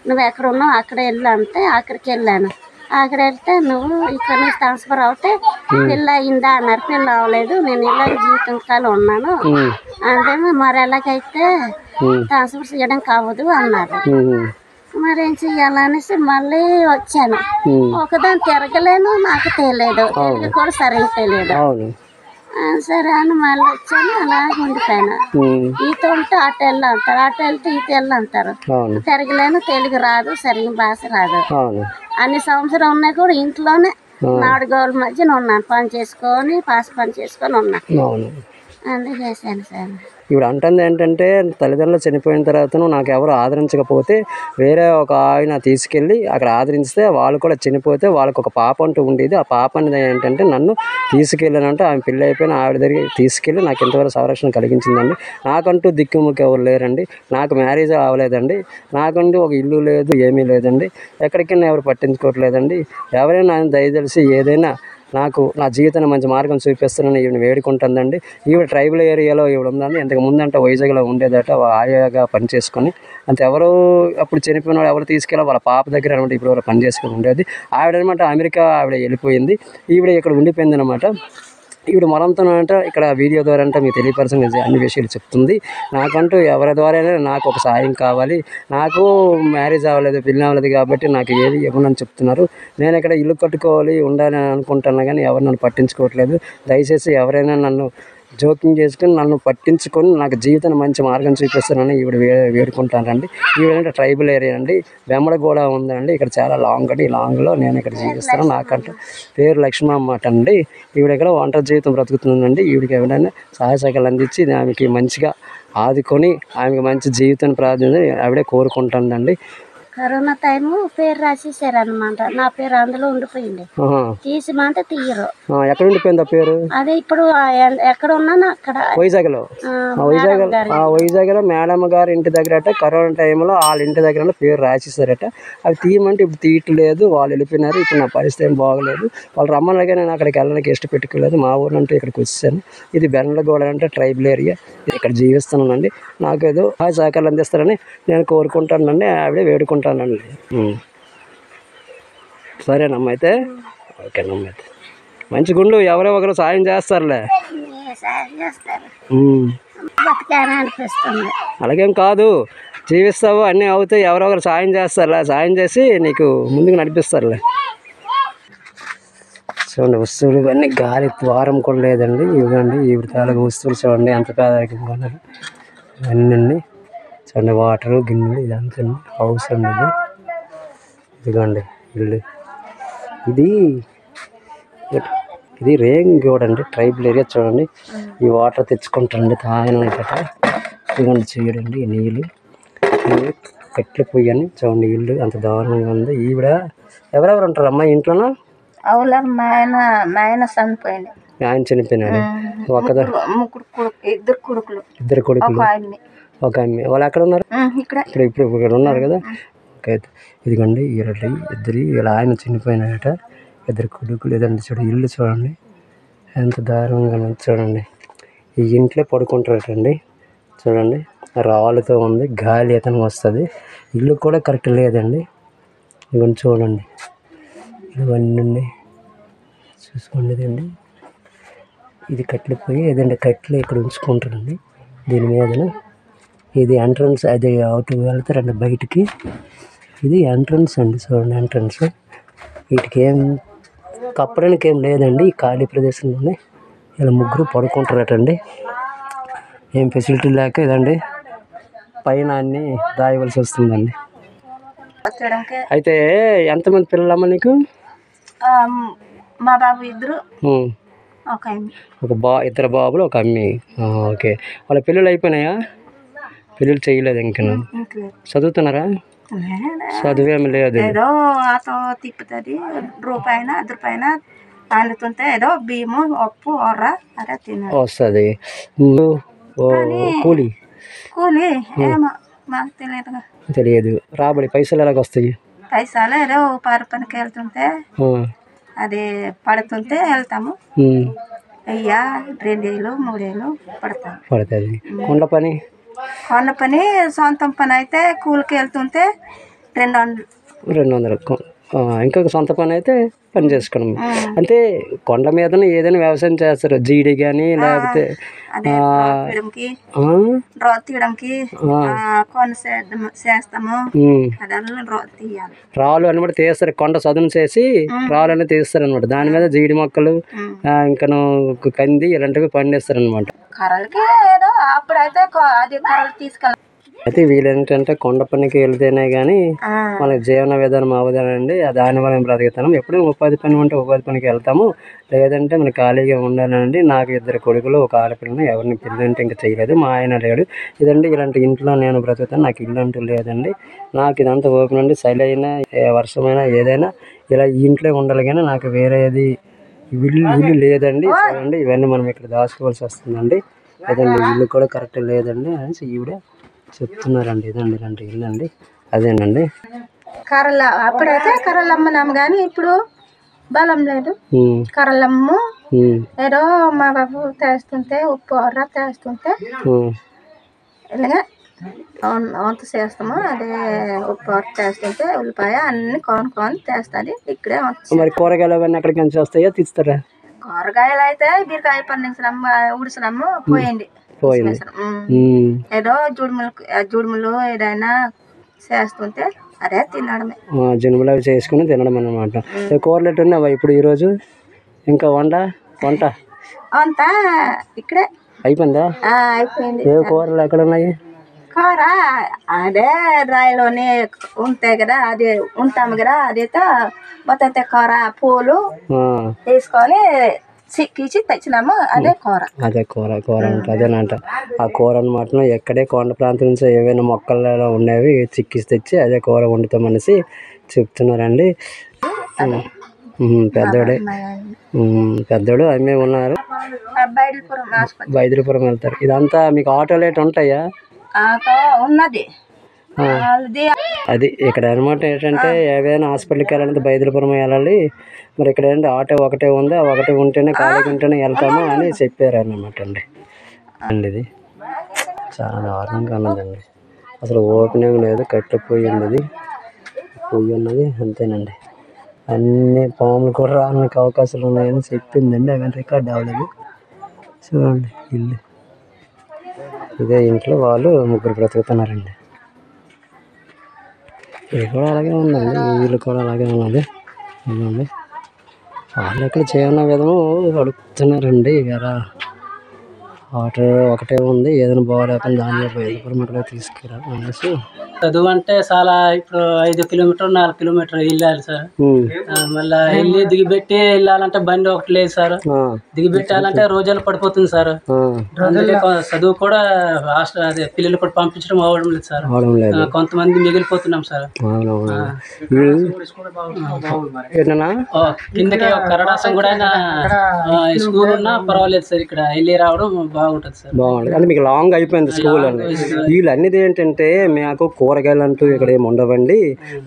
నువ్వు ఎక్కడ ఉన్నావు అక్కడ వెళ్ళు అంటే అక్కడికి వెళ్ళాను. అక్కడ వెళ్తే నువ్వు ఇక్కడ నుంచి ట్రాన్స్ఫర్ అవుతే పిల్ల అయిందా అన్నారు. పిల్ల అవ్వలేదు, నేను ఇలా జీవితం కాలం ఉన్నాను అంటే మరి ఎలాగైతే ట్రాన్స్ఫర్ చేయడం కావదు అన్నారు. మరేం చెయ్యాలనేసి మళ్ళీ వచ్చాను. ఒకదాన్ని తిరగలేను, నాకు తెలియదు, తిరిగి కూడా సరిగ్గా తెలియదు. సరే అని మళ్ళీ వచ్చాను. అలాగే ఉండిపోయాను. ఈత ఉంటే అటు వెళ్ళి అంటారు, అటు వెళ్తే ఈత వెళ్ళి అంటారు. తిరగలేను, తెలుగు రాదు, సరిగ్గా భాష రాదు. అన్ని సంవత్సరం ఉన్నాయి కూడా ఇంట్లోనే నాడుగోల మధ్యన ఉన్నాను. పని చేసుకొని పని చేసుకొని ఉన్నాను. అందుకే చేశాను సార్. ఇప్పుడు అంటుంది ఏంటంటే తల్లిదండ్రులు చనిపోయిన తర్వాత నాకు ఎవరు ఆదరించకపోతే వేరే ఒక ఆయన తీసుకెళ్ళి అక్కడ ఆదరిస్తే వాళ్ళు కూడా చనిపోతే వాళ్ళకి ఒక పాప అంటూ ఉండేది. ఆ పాప అనేది ఏంటంటే నన్ను తీసుకెళ్ళానంటే ఆమె పెళ్ళి అయిపోయిన ఆవిడ దగ్గర తీసుకెళ్ళి నాకు ఎంతవరకు సంరక్షణ కలిగించిందండి. నాకంటూ దిక్కుముక్కు ఎవరు లేరండి. నాకు మ్యారేజ్ అవ్వలేదండి. నాకంటూ ఒక ఇల్లు లేదు, ఏమీ లేదండి. ఎక్కడికైనా ఎవరు పట్టించుకోవట్లేదండి. ఎవరైనా దయచేసి ఏదైనా నాకు నా జీవితాన్ని మంచి మార్గం చూపిస్తానని ఈవిడ వేడుకుంటుందండి. ఈవిడ ట్రైబల్ ఏరియాలో ఈవిడ ఉందండి. ఇంతకు ముందంటే వైజాగ్లో ఉండేదట, ఆయాగా పని చేసుకొని. అంత ఎవరు అప్పుడు చనిపోయిన వాళ్ళు ఎవరు తీసుకెళ్ళి వాళ్ళ పాప దగ్గర అనమాట ఇప్పుడు ఎవరు పని చేసుకుని ఉండేది. ఆవిడ అనమాట అమెరికా ఆవిడ వెళ్ళిపోయింది. ఈవిడ ఇక్కడ ఉండిపోయింది అనమాట. ఈవిడ మరంతో అంటే ఇక్కడ వీడియో ద్వారా అంటే మీకు తెలియపరచని అన్ని విషయాలు చెప్తుంది. నాకంటూ ఎవరి ద్వారా నాకు ఒక సాయం కావాలి, నాకు మ్యారేజ్ అవ్వలేదు, పెళ్ళి అవ్వలేదు కాబట్టి నాకు ఏది ఇవ్వనని చెప్తున్నారు. నేను ఇక్కడ ఇల్లు కట్టుకోవాలి ఉండాలని అనుకుంటున్నా కానీ ఎవరు నన్ను పట్టించుకోవట్లేదు. దయచేసి ఎవరైనా నన్ను జోక్యం చేసుకుని నన్ను పట్టించుకొని నాకు జీవితాన్ని మంచి మార్గం చూపిస్తానని ఈవిడ వేడుకుంటానండి. ఈవిడంటే ట్రైబల్ ఏరియా అండి, వెంబడ కూడా ఉందండి. ఇక్కడ చాలా లాంగ్ అండి. ఈ లాంగ్లో నేను ఇక్కడ జీవిస్తాను. నాకంటే పేరు లక్ష్మమ్మ అన్నమాట అండి. ఈవిడ ఇక్కడ ఒంటరి జీవితం బ్రతుకుతుందండి. ఈవిడికి ఎవరైనా సహాయ సహకారాలు అందించి ఆమెకి మంచిగా ఆదుకొని ఆమెకి మంచి జీవితాన్ని ప్రార్థన ఆవిడే కోరుకుంటుందండి. కరోనా టైము పేరు రాసేసారు అనమాట. నా పేరు అందులో ఉండిపోయింది. తీసిమంటే తీయరు. ఎక్కడ ఉండిపోయింది ఆ పేరు? అదే ఇప్పుడు ఎక్కడ ఉన్నాను అక్కడ వైజాగ్లో. వైజాగ్లో మేడమ్ గారి ఇంటి దగ్గర కరోనా టైంలో వాళ్ళ ఇంటి దగ్గర పేరు రాసేసారట. అవి తీయమంటే ఇప్పుడు తీయట్లేదు, వాళ్ళు వెళ్ళిపోయినారు. ఇప్పుడు నా పరిస్థితి ఏం బాగలేదు. వాళ్ళు రమ్మనగా నేను అక్కడికి వెళ్ళడానికి ఇష్టపెట్టుకోలేదు. మా ఊరు అంటే ఇక్కడికి వచ్చాను. ఇది బెండగూడ అంటే ట్రైబల్ ఏరియా, ఇక్కడ జీవిస్తున్నానండి. నాకు ఏదో సహకారాలు అందిస్తారని నేను కోరుకుంటానండి. ఆవిడే వేడుకుంటానండి. సరేనమ్మ అయితే, ఓకేనమ్మ అయితే. మంచి గుండు, ఎవరో ఒకరు సాయం చేస్తారులే. అనిపిస్తుంది. అలాగేం కాదు, జీవిస్తావు అన్నీ అవుతాయి. ఎవరో ఒకరు సాయం చేస్తారులే, సాయం చేసి నీకు ముందుకు నడిపిస్తారులే. చూడండి వస్తువులు ఇవన్నీ గాలి ద్వారం కూడా లేదండి. ఇవ్వండి ఈవిడ తాలూకు వస్తువులు చూడండి ఎంత పేదరికంగా ఉన్నారు. ఇవన్నీ చూడండి వాటరు గిన్నెలు ఇదంతా హౌస్ అండి. ఇదిగోండి ఇల్లు. ఇది రేంగోడ అండి, ట్రైబల్ ఏరియా. చూడండి ఈ వాటర్ తెచ్చుకుంటారండి తాగనట. ఇదిగోండి చూడండి ఈ నీళ్ళు కట్టెలు పొయ్యని. చూడండి ఇల్లు అంత దారుణంగా ఉంది. ఈవిడ ఎవరెవరు ఉంటారు అమ్మా ఇంట్లోనా? అవులా మా ఆయన చనిపోయింది. ఆయన చనిపోయినాడు. ఇద్దరు కొడుకులు ఒక అమ్మాయి. వాళ్ళు ఎక్కడ ఉన్నారు? ఇప్పుడు ఇక్కడ ఉన్నారు కదా. ఓకే, ఇదిగోండి ఇద్దరు ఇలా ఆయన చనిపోయినాడట. ఇద్దరు కొడుకులు. ఏదండి చూడండి ఇల్లు చూడండి ఎంత దారుణంగా ఉంది. చూడండి ఈ ఇంట్లో పడుకుంటారటండి. చూడండి రాళ్ళతో ఉంది, గాలి అతనికి వస్తుంది. ఇల్లు కూడా కరెక్ట్ లేదండి. ఇవన్నీ చూడండి, ఇవన్నీ చూసుకోండి. ఇదండి ఇది కట్టెలు పోయి ఏదండి కట్టెలు ఇక్కడ ఉంచుకుంటారండి. దీని మీదన ఇది ఎంట్రన్స్, అది అవుట్ వెళ్తారండి బయటికి. ఇది ఎంట్రన్స్ అండి. చూడండి ఎంట్రన్స్. వీటికి ఏం కప్పడానికి ఏం లేదండి. ఈ ఖాళీ ప్రదేశంలోనే ఇలా ముగ్గురు పడుకుంటారటండి. ఏం ఫెసిలిటీ లేక ఇదండి పైన అన్నీ రాయవలసి వస్తుందండి. అయితే ఎంతమంది పిల్లలమ్మ నీకు? మా బాబు ఇద్దరు, ఇద్దరు బాబులు ఒక అమ్మి. ఓకే, వాళ్ళ పెళ్ళిళ్ళు అయిపోయినాయా? పెళ్ళిళ్ళు చేయలేదు ఇంకా? చదువుతున్నారా? చదువేమి లేదు. ఏదో ఆతో తిప్పుతుంది, రూపాయిన 10 రూపాయన అందుతుంటే ఏదో బియ్యము ఉప్పు ఒర్ర అదే తిన్నాడు వస్తుంది. కూలి ఏమో మాకు తెలియదు. రాబడి పైసలు ఎలాగ వస్తాయి? పైసలు ఏదో పారు పనికి వెళ్తుంటే అది పడుతుంటే వెళ్తాము. 1000, 2000, 3000 పడుతుంది. కొండ పని కొండ పని సొంతం పని అయితే కూలికి వెళ్తుంటే 200. 200. ఇంకొక సొంత పని అయితే పని చేసుకోవడం. అంటే కొండ మీదనే ఏదైనా వ్యవసాయం చేస్తారు, జీడి కానీ లేకపోతే అదే రోత్ తీయడానికి కొన చేస్తాము, అదన్నీ రోత్ తీయాలి. రాళ్ళు అని కూడా తీస్తారు, కొండ సదును చేసి రాళ్ళు అనేది తీస్తారు అనమాట. దాని మీద జీడి మొక్కలు ఇంకను కంది ఇలాంటివి పండిస్తారు అనమాట. కర్రలకి ఏదో అప్పుడైతే అది కర్రలు తీసుకెళ్ళాలి. అయితే వీళ్ళు ఏంటంటే కొండ పనికి వెళ్తేనే కానీ మనకి జీవన విధానం అవ్వదానండి. దానివల్ల మేము బ్రతుకుతాము. ఎప్పుడైనా ఉపాధి పని ఉంటే ఉపాధి పనికి వెళ్తాము, లేదంటే మనకి ఖాళీగా ఉండాలండి. నాకు 2 కొడుకులు, ఒక ఆడపిల్లని, ఎవరిని పెళ్ళి అంటే ఇంకా చేయలేదు, మా ఆయన లేడు. ఇదండి ఇలాంటి ఇంట్లో నేను బ్రతుకుతాను. నాకు ఇల్లు అంటూ లేదండి. నాకు ఇదంతా ఓపెన్ అండి. చలి అయినా వర్షమైనా ఏదైనా ఇలా ఈ ఇంట్లో ఉండాలి, కానీ నాకు వేరేది ఇల్లు లేదండి. చూడండి ఇవన్నీ మనం ఇక్కడ దాచుకోవాల్సి వస్తుందండి. అదండి ఇల్లు కూడా కరెక్ట్ లేదండి అనేసి ఈవిడ చెప్తున్నారండి. ఇదండి ఇలాంటి ఇల్లు అండి. అదేనండి కర్రలు అప్పుడైతే కర్రలు అమ్మనాము, కానీ ఇప్పుడు బలం లేదు. కర్రలమ్ము ఏదో మా బాబు తెస్తుంటే ఉప్పు అర్ర తెస్తుంటే ఇలాగా వంట చేస్తాము. అదే ఉప్పు అర్ర తెస్తుంటే ఉల్లిపాయ అన్ని కొని తెస్తుంది. ఇక్కడే మరి కూరగాయలు అవన్నీ ఎక్కడికి నుంచి వస్తాయో తీస్తారా? కూరగాయలు అయితే బీరకాయ పండించినాము, ఉడిసినాము, పోయింది. ఏదో జుడుములు ఏదైనా చేస్తుంటే అదే తినడమే. జనుములు అవి చేసుకుని తినడం అన్నమాట. కూరలు ఎట్టు ఉన్నావా ఇప్పుడు ఈరోజు? ఇంకా వంట అంతా ఇక్కడే అయిపోయిందా? అయిపోయింది. ఏ కూరలు ఎక్కడ ఉన్నాయి? కూర అదే రాయిలోనే ఉంటాయి కదా, అది ఉంటాము కదా, అదైతే బొత్త కూర పూలు తీసుకొని చిక్కించి తెచ్చినాము. అదే కూర అంటే అదేనంట. ఆ కూర అనమాట ఎక్కడే కొండ ప్రాంతం నుంచి ఏవైనా మొక్కలు ఉండేవి చిక్కిసి తెచ్చి అదే కూర వండుతామనేసి చెప్తున్నారండి. పెద్దోడు అమ్మే ఉన్నారు, బైదులపురం వెళ్తారు. ఇదంతా మీకు ఆటోలు ఏటి ఉంటాయా? ఉన్నది అది ఇక్కడ అనమాట. ఏంటంటే ఏవైనా హాస్పిటల్కి వెళ్ళాలంటే బైదులపురం వెళ్ళాలి. మరి ఇక్కడ ఏంటంటే ఆటో ఒకటే ఉంది, ఆ ఒకటే ఉంటేనే ఖాళీగా ఉంటేనే వెళ్తాము అని చెప్పారు అన్నమాట అండి. ఇది చాలా దారుణంగా ఉన్నదండి. అసలు ఓపెనింగ్ లేదు, కట్టె పొయ్యి ఉన్నది, అంతేనండి. అన్ని పాములు కూడా రావడానికి అవకాశాలు ఉన్నాయని చెప్పిందండి. అవన్నీ రికార్డ్ అవ్వలేదు. చూడండి ఇల్లు ఇదే ఇంట్లో వాళ్ళు 3 బ్రతుకుతున్నారండి. ఇది కూడా అలాగే ఉందండి, వీళ్ళు కూడా అలాగే ఉన్నది. ఇదండి వాళ్ళు ఎక్కడ చేయన్న విధము అడుగుతున్నారండి. ఇలా వాటర్ ఒకటే ఉంది, ఏదైనా బాగాలేకుండా దానిలో బయలుపరమట్లో తీసుకురా అనేసి. చదువు అంటే చాలా ఇప్పుడు 5 కిలోమీటర్ 4 కిలోమీటర్ వెళ్ళాలి సార్. మళ్ళీ వెళ్ళి దిగిపెట్టి వెళ్ళాలంటే బండి ఒకటి లేదు సార్. దిగిపెట్టాలంటే రోజులు పడిపోతుంది సార్. అందుకే చదువు కూడా హాస్టల్ అదే పిల్లలు కూడా పంపించడం అవడం లేదు సార్. కొంతమంది మిగిలిపోతున్నాం సార్. కిందకి కరడాసం కూడా స్కూల్ ఉన్నా పర్వాలేదు సార్. ఇక్కడ వెళ్ళి రావడం బాగుంటుంది సార్. బాగుంటుంది అంటే మీకు లాంగ్ అయిపోయింది స్కూల్ అండి. వీళ్ళు అన్నిది ఏంటంటే మాకు కూరగాయలు అంటూ ఇక్కడ ఏమి ఉండవండి.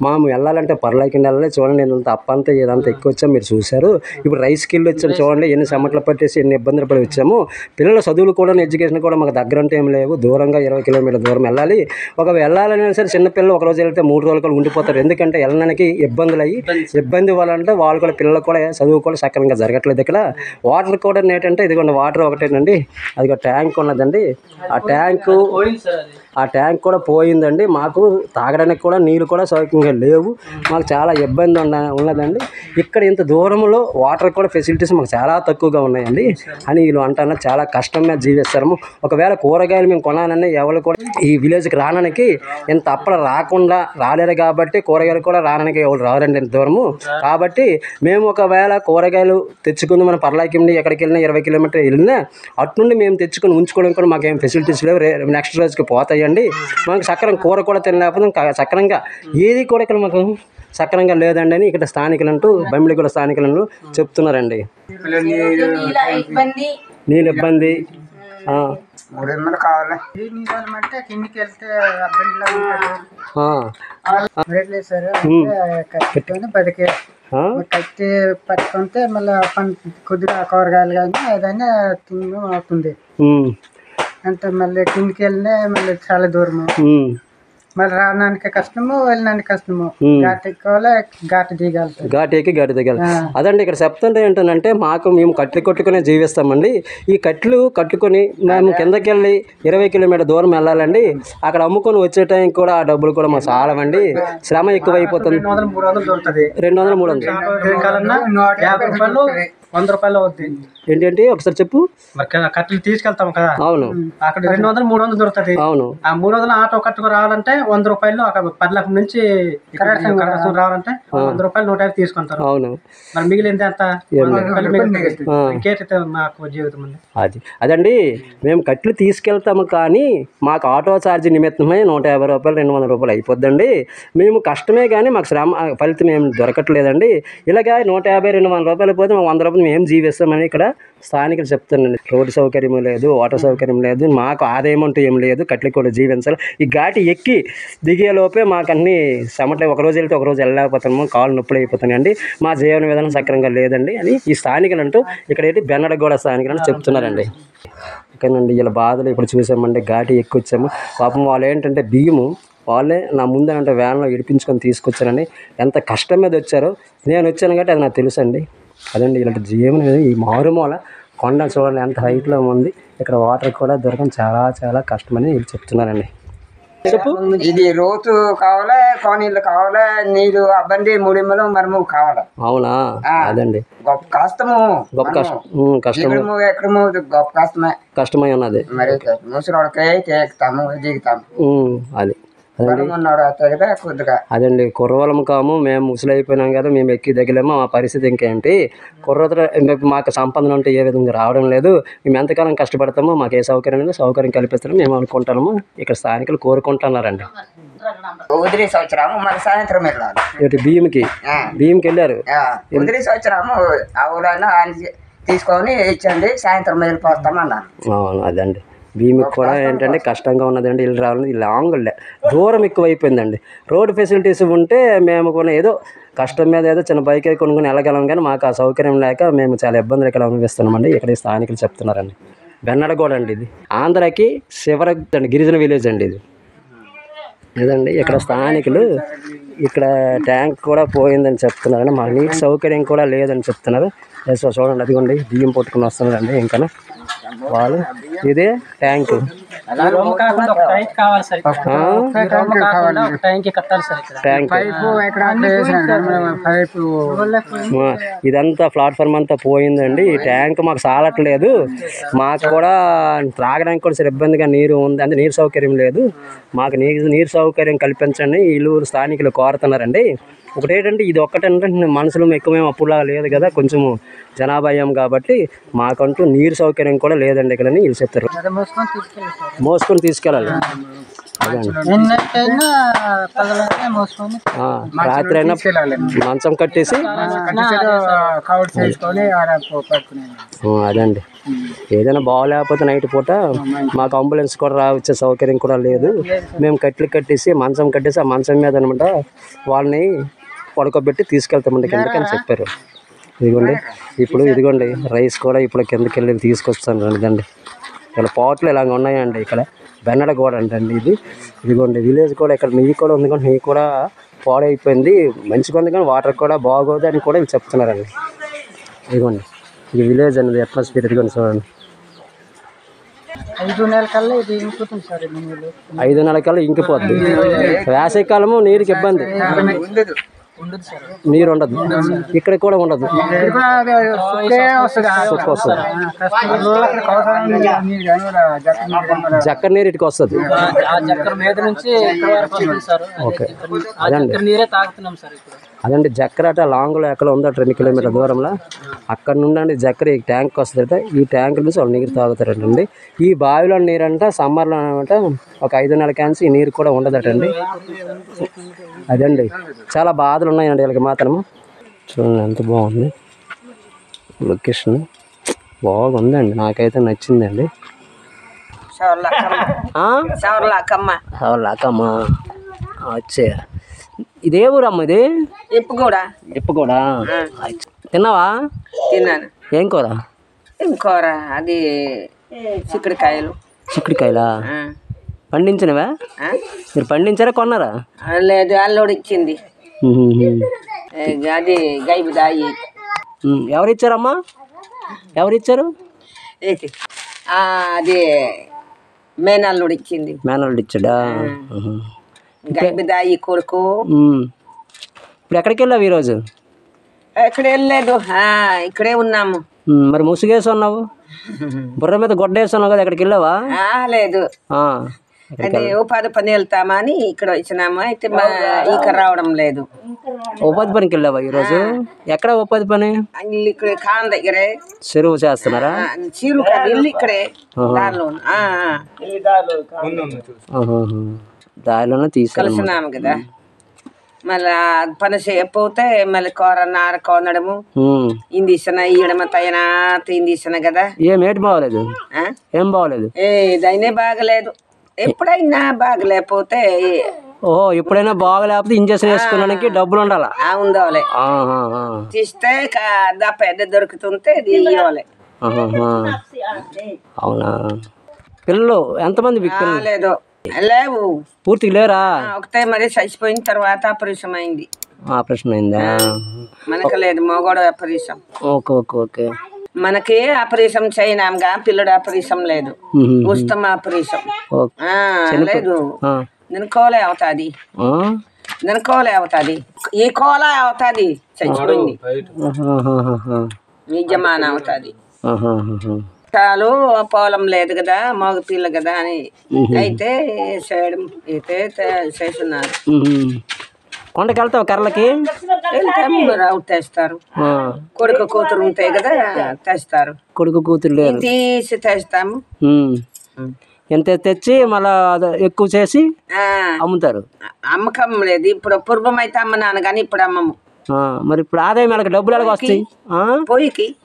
మేము వెళ్ళాలంటే పర్లేకుండా వెళ్ళాలి. చూడండి ఇంత అప్పంతా ఇదంతా ఎక్కువ వచ్చాము, మీరు చూశారు. ఇప్పుడు రైస్కి వెళ్ళి వచ్చాము, చూడండి ఎన్ని చెమటలు పట్టేసి ఎన్ని ఇబ్బందులు పడి వచ్చాము. పిల్లల చదువులు కూడా ఎడ్యుకేషన్ కూడా మాకు దగ్గర అంటే ఏం లేవు, దూరంగా 20 కిలోమీటర్ల దూరం వెళ్ళాలి. ఒక వెళ్ళాలనే సరే చిన్నపిల్లలు ఒక రోజు వెళ్తే 3 రోజులు కూడా ఉండిపోతారు. ఎందుకంటే వెళ్ళడానికి ఇబ్బంది వల్ల వాళ్ళు కూడా పిల్లలు కూడా చదువు కూడా సక్రమంగా జరగట్లేదు. ఇక్కడ వాటర్ కూడా ఏంటంటే ఇదిగోండి వాటర్ ఒకటేనండి, అది ఒక ట్యాంక్ ఉన్నదండి. ఆ ట్యాంక్ కూడా పోయిందండి. మాకు తాగడానికి కూడా నీళ్ళు కూడా సౌకర్యంగా లేవు. మాకు చాలా ఇబ్బంది ఉన్నదండి. ఇక్కడ ఇంత దూరంలో వాటర్ కూడా ఫెసిలిటీస్ మాకు చాలా తక్కువగా ఉన్నాయండి అని వీళ్ళు అంటున్నారు. చాలా కష్టంగా జీవిస్తాము. ఒకవేళ కూరగాయలు మేము కొనాలని ఎవరు కూడా ఈ విలేజ్కి రావడానికి ఇంత అప్పలు రాలేరు కాబట్టి కూరగాయలు కూడా రావడానికి ఎవరు రారండి ఇంత దూరము. కాబట్టి మేము ఒకవేళ కూరగాయలు తెచ్చుకుంది మన పర్లాకి ఎక్కడికి వెళ్ళినా 20 కిలోమీటర్లు వెళ్ళినా అట్నుండి మేము తెచ్చుకొని ఉంచుకోవడం కూడా మాకేం ఫెసిలిటీస్ లేవు. నెక్స్ట్ రోజుకి పోతాయండి. మనకు సక్రంగా కూర కూడా తినలేకపోతే సక్రంగా ఏది కూడా ఇక్కడ మాకు సక్రంగా లేదండి అని ఇక్కడ స్థానికులంటూ బొమ్మిడిగూడ స్థానికులను చెప్తున్నారండి. నీళ్ళు ఇబ్బంది కావాలి. కట్టి పట్టుకుంటే మళ్ళీ కొద్దిగా కూరగాయలు కానీ ఏదైనా అవుతుంది. అంటే మళ్ళీ కిందికి వెళ్ళినా మళ్ళీ చాలా దూరము, మళ్ళీ రావడానికి కష్టము, వెళ్ళడానికి కష్టము. ఘాట్ ఎక్కాలి, ఘాట్ దిగాలి, ఘాట్ ఎక్కి ఘాట్ దిగాలి. అదండి ఇక్కడ చెప్తుంటే ఏంటంటే మేము కట్లు కొట్టుకునే జీవిస్తామండి. ఈ కట్లు కట్టుకొని మేము కిందకి వెళ్ళి 20 కిలోమీటర్ దూరం వెళ్ళాలండి. అక్కడ అమ్ముకొని వచ్చే టైం కూడా ఆ డబ్బులు కూడా మాకు చాలవండి, శ్రమ ఎక్కువైపోతుంది. 200-300 దొరుకుతుంది. 200-300 100 రూపాయలు అవుద్ది. ఏంటంటే ఒకసారి చెప్పు. కట్టలు తీసుకెళ్తాం కదా, అవును, అక్కడ 200-300 దొరుకుతుంది. అవును, ఆ 300 ఆటో కట్టుకు రావాలంటే 100 రూపాయలు. అక్కడ పర్లకు నుంచి రావాలంటే 100 రూపాయలు 150 తీసుకుంటారు. అవును, మరి మిగిలింది ఎంత? ఇంకేటైతే మాకు జీవితం ఉంది. అదండి మేము కట్లు తీసుకెళ్తాము, కానీ మాకు ఆటో ఛార్జీ నిమిత్తమే 150 రూపాయలు 200 రూపాయలు అయిపోద్దండి. మేము కష్టమే కానీ మాకు శ్రమ ఫలితం ఏం దొరకట్లేదండి. ఇలాగా 150-200 రూపాయలు పోతే మాకు 100 రూపాయలు మేము జీవిస్తామని ఇక్కడ స్థానికులు చెప్తున్నాండి. రోడ్డు సౌకర్యం లేదు, ఆటో సౌకర్యం లేదు, మాకు ఆదాయం అంటూ ఏం లేదు, కట్లు కూడా జీవించాలి. ఈ ఘాటి ఎక్కి దిగేలోపే మాకు అన్ని చెమటలు, ఒకరోజు వెళ్తే ఒకరోజు వెళ్ళలేకపోతున్నాము, కాళ్ళు నొప్పులు అయిపోతున్నాయండి, మా జీవన విధానం సక్రమంగా లేదండి అని ఈ స్థానికులు అంటూ ఇక్కడ ఏంటి బెన్నడగూడ స్థానికులు అని చెప్తున్నారండి. ఓకేనండి, ఇలా బాధలు ఇప్పుడు చూసామండి. ఘాటి ఎక్కి వచ్చాము. పాపం వాళ్ళు ఏంటంటే బియ్యము వాళ్ళే నా ముందే వ్యాన్లో ఇడిపించుకొని తీసుకొచ్చారండి. ఎంత కష్టం మీద వచ్చారో నేను వచ్చాను కాబట్టి అది నాకు తెలుసు అండి. అదండి ఇలాంటి జీవనం ఈ మారుమూల కొండ చూడండి ఎంత హైట్లో ఉంది. ఇక్కడ వాటర్ కూడా దొరకడం చాలా చాలా కష్టమని వీళ్ళు చెప్తున్నారండి. చెప్పు. ఇది రోతు కావాలా, కోనీళ్ళు కావాలా, నీరు అబ్బండి ముడిమలు మరము కావాలా. అవునా? అదండి గొప్ప కష్టము, గొప్ప కష్టము ఎక్కడము గొప్ప కష్టమై ఉన్నది. మరి ముసలివాళ్ళకి ఎక్కుతాము దిగుతాము. అది అదండి కుర్రవాళ్ళం కాము, మేము ముసలి అయిపోయినాం కదా, మేము ఎక్కి దిగలేము. మా పరిస్థితి ఇంకేంటి? మాకు సంపాదన అంటే ఏ విధంగా రావడం లేదు. మేము ఎంతకాలం కష్టపడతామో మాకు ఏ సౌకర్యం లేదు, సౌకర్యం కల్పిస్తామో మేము అనుకుంటాము. ఇక్కడ స్థానికులు కోరుకుంటున్నారండి. వదిలి సంవత్సరము మరి సాయంత్రం వెళ్ళాలి. బియ్యంకి వెళ్ళారు. వదిలి సంవత్సరము ఆవులైనా తీసుకొని ఇచ్చండి, సాయంత్రం వెళ్ళిపోతామన్నాను. అవును, అదండి భీమికి కూడా ఏంటంటే కష్టంగా ఉన్నదండి. ఇల్లు రావాలని లాంగ్ దూరం ఎక్కువైపోయిందండి. రోడ్ ఫెసిలిటీస్ ఉంటే మేము కూడా ఏదో కష్టం మీద ఏదో చిన్న బైక్ కొనుక్కొని వెళ్ళగలం, కానీ మాకు ఆ సౌకర్యం లేక మేము చాలా ఇబ్బందులు ఇక్కడ అనుభవిస్తున్నామండి. ఇక్కడ స్థానికులు చెప్తున్నారండి. బెన్నడగూడ అండి, ఇది ఆంధ్రాకి శివరండి, గిరిజన విలేజ్ అండి ఇది. లేదండి ఇక్కడ స్థానికులు ఇక్కడ ట్యాంక్ కూడా పోయిందని చెప్తున్నారండి. మాకు నీటి సౌకర్యం కూడా లేదని చెప్తున్నారు. చూడండి, అదిగోండి బియ్యం పట్టుకుని వస్తున్నారండి. ఇంకా వాళ్ళు ఇదే ట్యాంకు ఇదంతా ప్లాట్ఫామ్ అంతా పోయిందండి. ఈ ట్యాంక్ మాకు సాలట్లేదు. మాకు కూడా త్రాగడానికి కూడా సరే ఇబ్బందిగా నీరు ఉంది, అంటే నీరు సౌకర్యం లేదు. మాకు నీరు సౌకర్యం కల్పించండి వీళ్ళు స్థానికులు కోరుతున్నారండి. ఒకటి ఏంటంటే ఇది ఒక్కటంటే మనుషులు ఎక్కువేమో అప్పుడులా లేదు కదా, కొంచెము జనాభాయం కాబట్టి మాకంటూ నీరు సౌకర్యం కూడా లేదండి ఇక్కడ అని వీళ్ళు చెప్తారు. మోసుకొని తీసుకెళ్ళాలి. రాత్రి అయినా మంచం కట్టేసి అదండి. ఏదైనా బాగోలేకపోతే నైట్ పూట మాకు అంబులెన్స్ కూడా వచ్చే సౌకర్యం కూడా లేదు. మేము కట్లు కట్టేసి మంచం కట్టేసి ఆ మంచం మీద అనమాట వాళ్ళని పడుకోబెట్టి తీసుకెళ్తామండి కిందకి అని చెప్పారు. ఇదిగోండి రైస్ కూడా ఇప్పుడు కిందకి వెళ్ళి తీసుకొస్తాను. ఇదండి ఇలా పాటలు ఇలాగ ఉన్నాయండి. ఇక్కడ బెన్నడగూడ అంటండి ఇది. ఇదిగోండి విలేజ్ కూడా ఇక్కడ నెయ్యి కూడా ఉంది, కానీ నెయ్యి కూడా పాడైపోయింది. మంచిగా ఉంది కానీ వాటర్ కూడా బాగోదు అని కూడా వీళ్ళు చెప్తున్నారండి. ఇదిగోండి ఇది విలేజ్ అనేది అట్మాస్ఫియర్. ఇదిగోండి చూడండి. 5 నెలల కల్లా ఇది ఇంకుతుంది సార్. 5 నెలల కల్లా ఇంకిపోద్ది. వేసవికాలము నీరుకి ఇబ్బంది, నీరు ఉండదు. ఇక్కడ కూడా ఉండదు, జక్కర నీరు ఇటుకు వస్తుంది. ఓకే అదండి జక్కర అట లాంగ్లో ఎక్కడ ఉందో 2 కిలోమీటర్ల దూరంలో అక్కడ నుండి జక్కర ఈ ట్యాంక్ వస్తుందట. ఈ ట్యాంక్ నుంచి వాళ్ళు నీరు తాగుతారటండి. ఈ బావిలో నీరు అంట సమ్మర్లో అనమాట ఒక 5 నెలల క్యాన్స్ ఈ నీరు కూడా ఉండదటండి. అదండి చాలా బాధలు ఉన్నాయండి వీళ్ళకి మాత్రము. చూడండి ఎంత బాగుంది లొకేషన్, బాగుందండి, నాకైతే నచ్చిందండి. వచ్చే ఇదే ఊరమ్మ ఇది? ఎప్పుకూడా. తిన్నావా? తిన్నాను. ఏం కూర? కూర అది చిక్కుడుకాయలు. చిక్కుడుకాయలా పండించినవా? మీరు పండించారా కొన్నారా? లేదు, అల్లుడు ఇచ్చింది. అది గైబు దాయి. ఎవరిచ్చారమ్మా? ఎవరిచ్చారు? అది మేనల్లుడు ఇచ్చింది. మేనల్లుడు ఇచ్చాడా? గైబు దాయి కొడుకు. ఇప్పుడు ఎక్కడికి వెళ్ళావు ఈరోజు? ఎక్కడ వెళ్ళలేదు, ఇక్కడే ఉన్నాము. మరి ముసుగేసి ఉన్నావు, బుర్ర మీద గొడ్డ వేసి ఉన్నావు కదా, ఎక్కడికి వెళ్ళావా? లేదు, అది ఉపాధి పని వెళ్తామా అని ఇక్కడ వచ్చినాము. అయితే ఇక్కడ రావడం లేదు. ఉపాధి పనికి వెళ్ళావా ఈరోజు? ఎక్కడ ఉపాధి పని? ఇక్కడ కాన్ దగ్గరే చెరువు చేస్తున్నారా? చీరు ఇల్లు ఇక్కడే దారిలోనే తీసుకెళ్తున్నాము కదా. మళ్ళా పని చేయకపోతే మళ్ళీ కూర నార కొనడము, ఇందిస్తున్నా ఇయ్యడం తగిన ఇందిస్తున్నా కదా. ఏటి బాగోలేదు? ఏం బాగోలేదు? ఏదైనా బాగలేదు. ఎప్పుడైనా బాగలేకపోతే ఎప్పుడైనా బాగలేకపోతే ఇంజక్షన్ వేసుకోవడానికి డబ్బులు ఉండాలా? ఉండాలి. తీస్తే పెద్ద దొరుకుతుంటే ఇవ్వాలి. అవునా? పిల్లలు ఎంతమంది? లేదు, లేవు, పూర్తిగా లేరా? ఒకటే మరి చచ్చిపోయిన తర్వాత ఆపరేషన్ అయింది. ఆపరేషన్ అయిందా? మనకు లేదు, మగోడు ఆపరేషన్. Okay okay okay. మనకి ఆపరేషన్ చేయనాంగా, పిల్లడు ఆపరేషన్ లేదు, ఉచితం ఆపరేషన్ లేదు. నేను కోలే అవుతాది, నేను కోలే అవుతాది, ఈ కోల అవుతాది, చచ్చిపోయింది, నిజమాన అవుతాది. చాలు పొలం లేదు కదా, మగ పిల్ల కదా అని అయితే చేయడం అయితే చేస్తున్నారు. కొండకి వెళ్తావు? కర్రలకి వెళ్తాము, తెస్తారు. కొడుకు కూతురు ఉంటాయి కదా, తెస్తారు. కొడుకు కూతురు లేదు, తీసి తెస్తాము. ఎంత తెచ్చి మళ్ళా ఎక్కువ చేసి అమ్ముతారు. అమ్మకం లేదు, ఇప్పుడు పూర్వం అయితే అమ్మనాను కానీ ఇప్పుడు అమ్మము. మరి ఇప్పుడు ఆదాయం వాళ్ళకి డబ్బులు ఎలాగ వస్తాయి?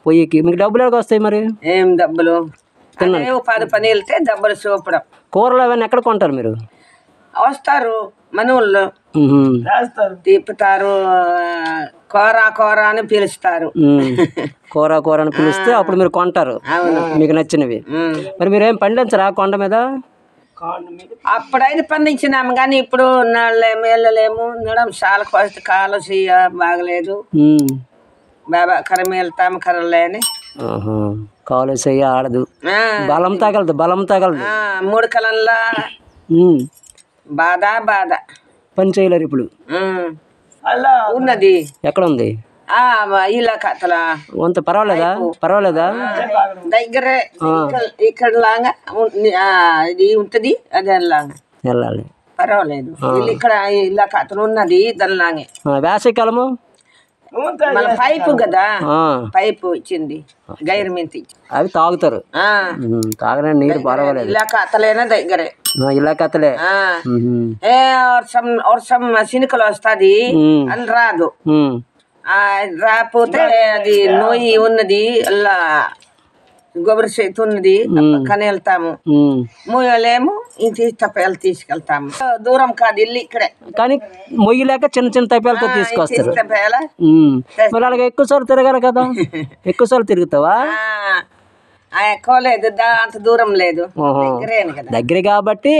పొయ్యికి మీకు డబ్బులు ఎలాగ వస్తాయి? మరి ఏం డబ్బులు? ఉపాధి పని వెళ్తే డబ్బులు చూపడం. కూరలు అవన్నీ ఎక్కడ కొంటారు మీరు? వస్తారు మన ఊళ్ళో, తిప్పుతారు, కూర అని పిలుస్తారు. కూర అని పిలిస్తే అప్పుడు మీరు కొంటారు మీకు నచ్చినవి. మరి మీరేం పండించరా కొండ మీద? అప్పుడైతే పండించినాము కానీ ఇప్పుడు వెళ్ళలేము. నడం చాలా కోసి కాలు చెయ్య బాగలేదు. బాబా కర్ర వెళ్తాము, కర్రలేని కాలు చెయ్య ఆడదు, బలం తగలదు. 3 కలంలా బాధ పని చేయలేరు ఇప్పుడు. ఉన్నది ఎక్కడ ఉంది? ఇలా కథలా అంత పర్వాలేదా? దగ్గరే ఇక్కడ లాగా ఇది ఉంటది, అదే లాగా వెళ్ళాలి, పర్వాలేదు. ఇక్కడ ఇలా కథలు ఉన్నది, దానిలాగే. వేసవికాలము పైపు కదా, పైపు ఇచ్చింది, గైరు మెంతి అవి తాగుతారు. తాగనే నీరు పర్వాలేదు. ఇలా కథలేనా దగ్గరే, ఇలా కథలే. వర్షం చినుకలు వస్తుంది అని రాదు. రాకపోతే అది నోయి ఉన్నది, అలా గొబ్బరి చేతి ఉన్నది కానీ వెళ్తాము. మూయలేము, తప్పేలు తీసుకెళ్తాము. దూరం కాదు, ఇల్లు ఇక్కడే. కానీ మొయ్యలేక చిన్న తప్పేలతో తీసుకొస్తారు. మరి అలాగే ఎక్కువ సార్లు తిరగాలి కదా, ఎక్కువ సార్లు తిరుగుతావా? ఎక్కువ లేదు, అంత దూరం లేదు, దగ్గరే కాబట్టి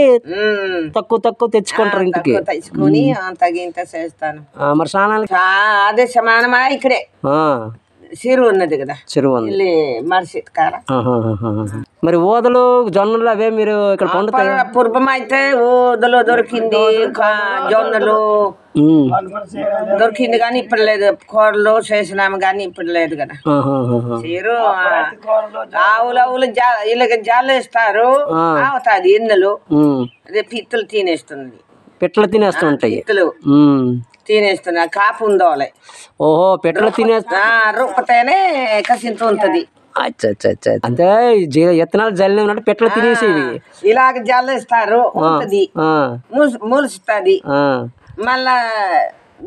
తక్కువ తెచ్చుకుంటారు ఇంటికి. తెచ్చుకొని అంత చేస్తాను. మరి స్నానానికి అదే సమానమా, ఇక్కడే చెరువు ఉన్నది కదా, చెరువు ఉంది మనిషి కాడ. మరి ఊదలు జొన్నలు అవే మీరు ఇక్కడ పండుతారు? పూర్వం అయితే ఊదలు దొరికింది, జొన్నలు దొరికింది కానీ ఇప్పుడు లేదు. కూరలు చేసినాము కానీ ఇప్పుడు లేదు కదా. చీరు ఆవులు ఇలాగ జాలు వేస్తారు, అవుతాది ఎన్నెలు, అదే పిత్తులు తినేస్తుంది. పిట్టలు తినేస్తూ ఉంటాయి, పిత్తులు తినేస్తున్నా, కాపు ఉందోలే. ఓహో, పిట్టలు తినేస్తా రూపతేనే కసింత ఉంటది. అంటే విత్తనాలు జల్లి ఉన్నట్టు పిట్టలు తినేసేవి. ఇలాగ జల్లేస్తారు, ఉంటది, మూలుస్తుంది, మళ్ళా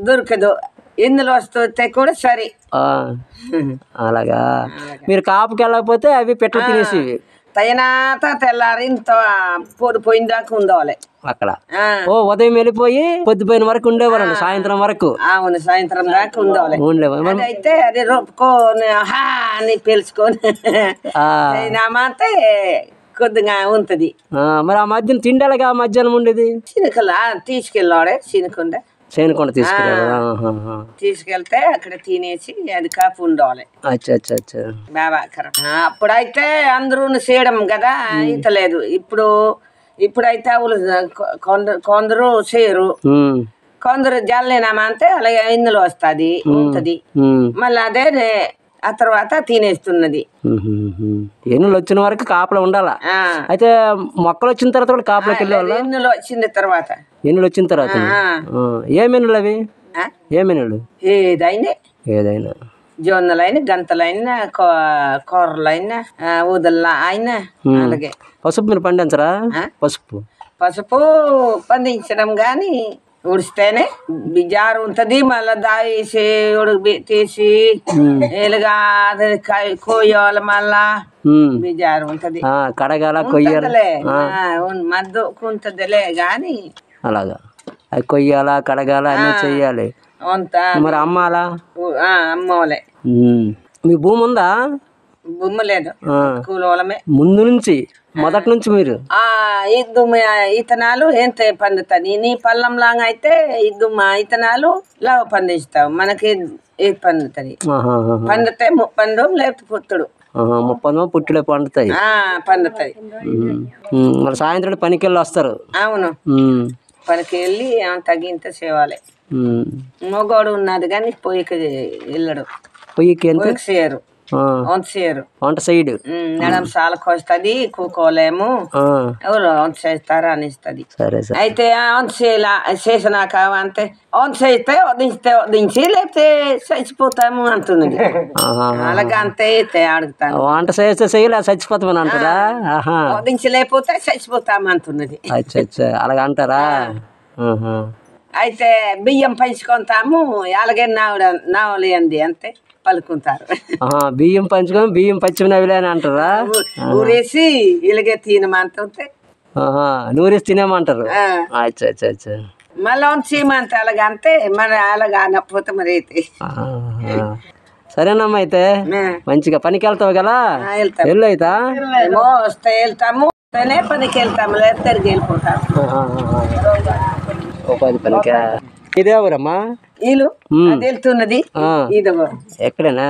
దొరకదు. ఎందులో వస్తే కూడా సరే. అలాగా మీరు కాపుకి వెళ్ళకపోతే అవి పిట్టలు తినేసేవి. తగినంత తెల్లారి పోయిన దాకా ఉండాలి అక్కడ. ఉదయం వెళ్ళిపోయి పొద్దుపోయిన వరకు ఉండేవారు, సాయంత్రం వరకు. అవును, సాయంత్రం దాకా ఉండాలి. అయితే అది రొప్పుకొని అని పిలుచుకొని అంటే కొద్దిగా ఉంటది. మరి ఆ మధ్యన తిండాలిగా మధ్యాహ్నం ఉండేది చినుకలా తీసుకెళ్ళాడే చినుకుండే చేయకుండా తీసుకెళ్తే అక్కడ తినేసి అది కాపు ఉండాలి. బాబా అప్పుడైతే అందరూ చేయడం కదా అయితలేదు. ఇప్పుడైతే కొందరు చేయరు, కొందరు జల్లేనామా అంటే అలాగే ఇందులో వస్తుంది ఉంటది. మళ్ళీ అదే ఆ తర్వాత తినేస్తున్నది. ఎన్నులు వచ్చిన వరకు కాపలా ఉండాలా. అయితే మొక్కలు వచ్చిన తర్వాత కూడా కాపలాకి వెళ్ళేవాళ్ళు. ఎన్నులు వచ్చిన తర్వాత ఎన్నులు వచ్చిన తర్వాత ఏమెన్నులు అవి? ఏమెన్నులు? ఏదైనా జొన్నలైనా గంతలైనా కూరలైనా ఊదల్లా అయినా. అలాగే పసుపు మీరు పండించరా? పసుపు పండించడం గాని ఉడిస్తేనే బిజారు ఉంటది. మళ్ళా దావేసి తీసి ఎలుగా కోయాలి, మళ్ళా బిజారు ఉంటది. కడగాల కొయ్యాలే మద్దుకుంటదిలే గాని అలాగా అది కొయ్యాలా కడగాల అన్నీ చెయ్యాలి. మరి అమ్మాలా? అమ్మోలే. మీ భూమి ఉందా? భూమి లేదు, కూలోలమే. ముందు నుంచి మొదటి నుంచి మీరు ఇతనాలు ఎంత పండుతుంది. నీ పల్లం లాగా అయితే ఇతనాలు లావ పండిస్తావు. మనకి ఏది పండుతుంది? పండితే ముప్పండు లేకపోతే పుట్టుడు. ముప్పందో పుట్టుడే పండుతాయి. పండుతాయి. మరి సాయంత్రం పనికి వెళ్ళి వస్తారు. అవును, పనికి వెళ్ళి తగ్గింత చేయాలి. మొగోడు ఉన్నది కానీ పొయ్యికి వెళ్ళడు. పొయ్యికి ఎంత చేయరు, వంట సైడ్ మేడం చాలా వస్తుంది, కూకోలేము, ఎవరు వంట చేస్తారా అనిస్తుంది. అయితే వంట చేసినాక అంతే వంట చేస్తే వదించితే వదించి లేకపోతే చచ్చిపోతాము అంటున్నది. అలాగే అంతే అడుగుతాను. వంట చేస్తే చేయలే చచ్చిపోతామని అంటారా? వదించలేకపోతే చచ్చిపోతాము అంటున్నది. అలాగ అంటారా? అయితే బియ్యం పంచుకుంటాము, అలాగే నావలేంది అంతే పలుకుంటారు. బియ్యం పంచుకొని బియ్యం పచ్చిమినవిలే అని అంటారా? ఊరేసి ఇలాగే తినమంటుంటే నూరేసి తినేమంటారు. మళ్ళీ చీమంటే అలాగ అంతే. మరి అలాగ అనకపోతే మరి అయితే సరేనమ్మా. అయితే మంచిగా పనికి వెళ్తావు కదా? వెళ్ళు. అయితే వస్తే వెళ్తాము, పనికి వెళ్తాము, లేదా తిరిగి వెళ్ళిపోతాము. ఉపాధి పనికి. ఇదే ఊరమ్మా? ఇల్లు వెళ్తున్నది. ఎక్కడేనా?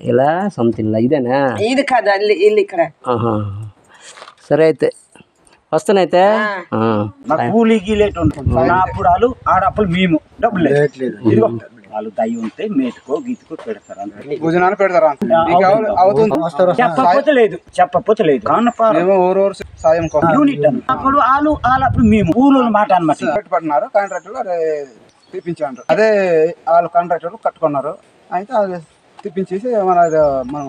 ఇలా సొంత ఇల్లు ఇదేనా? ఇది కాదు ఇల్లు ఇక్కడ. సరే అయితే వస్తానైతే. కూలీ గీలేట్ ఉంటుంది. అప్పుడు ఆడప్పుడు మేము డబ్బులు లేదు. వాళ్ళు దయ ఉంటే మేటుకో గీతుకో పెడతారు. భోజనాలు పెడతారా? చెప్పకపోతే లేదు సాయం యూనిట్ అప్పుడు అప్పుడు మేము ఊరు మాట అనమాట పడినారు. కాంట్రాక్టర్లు తెప్పించారు. అదే వాళ్ళు కాంట్రాక్టర్లు కట్టుకున్నారు. అయితే అది తెప్పించేసి మనం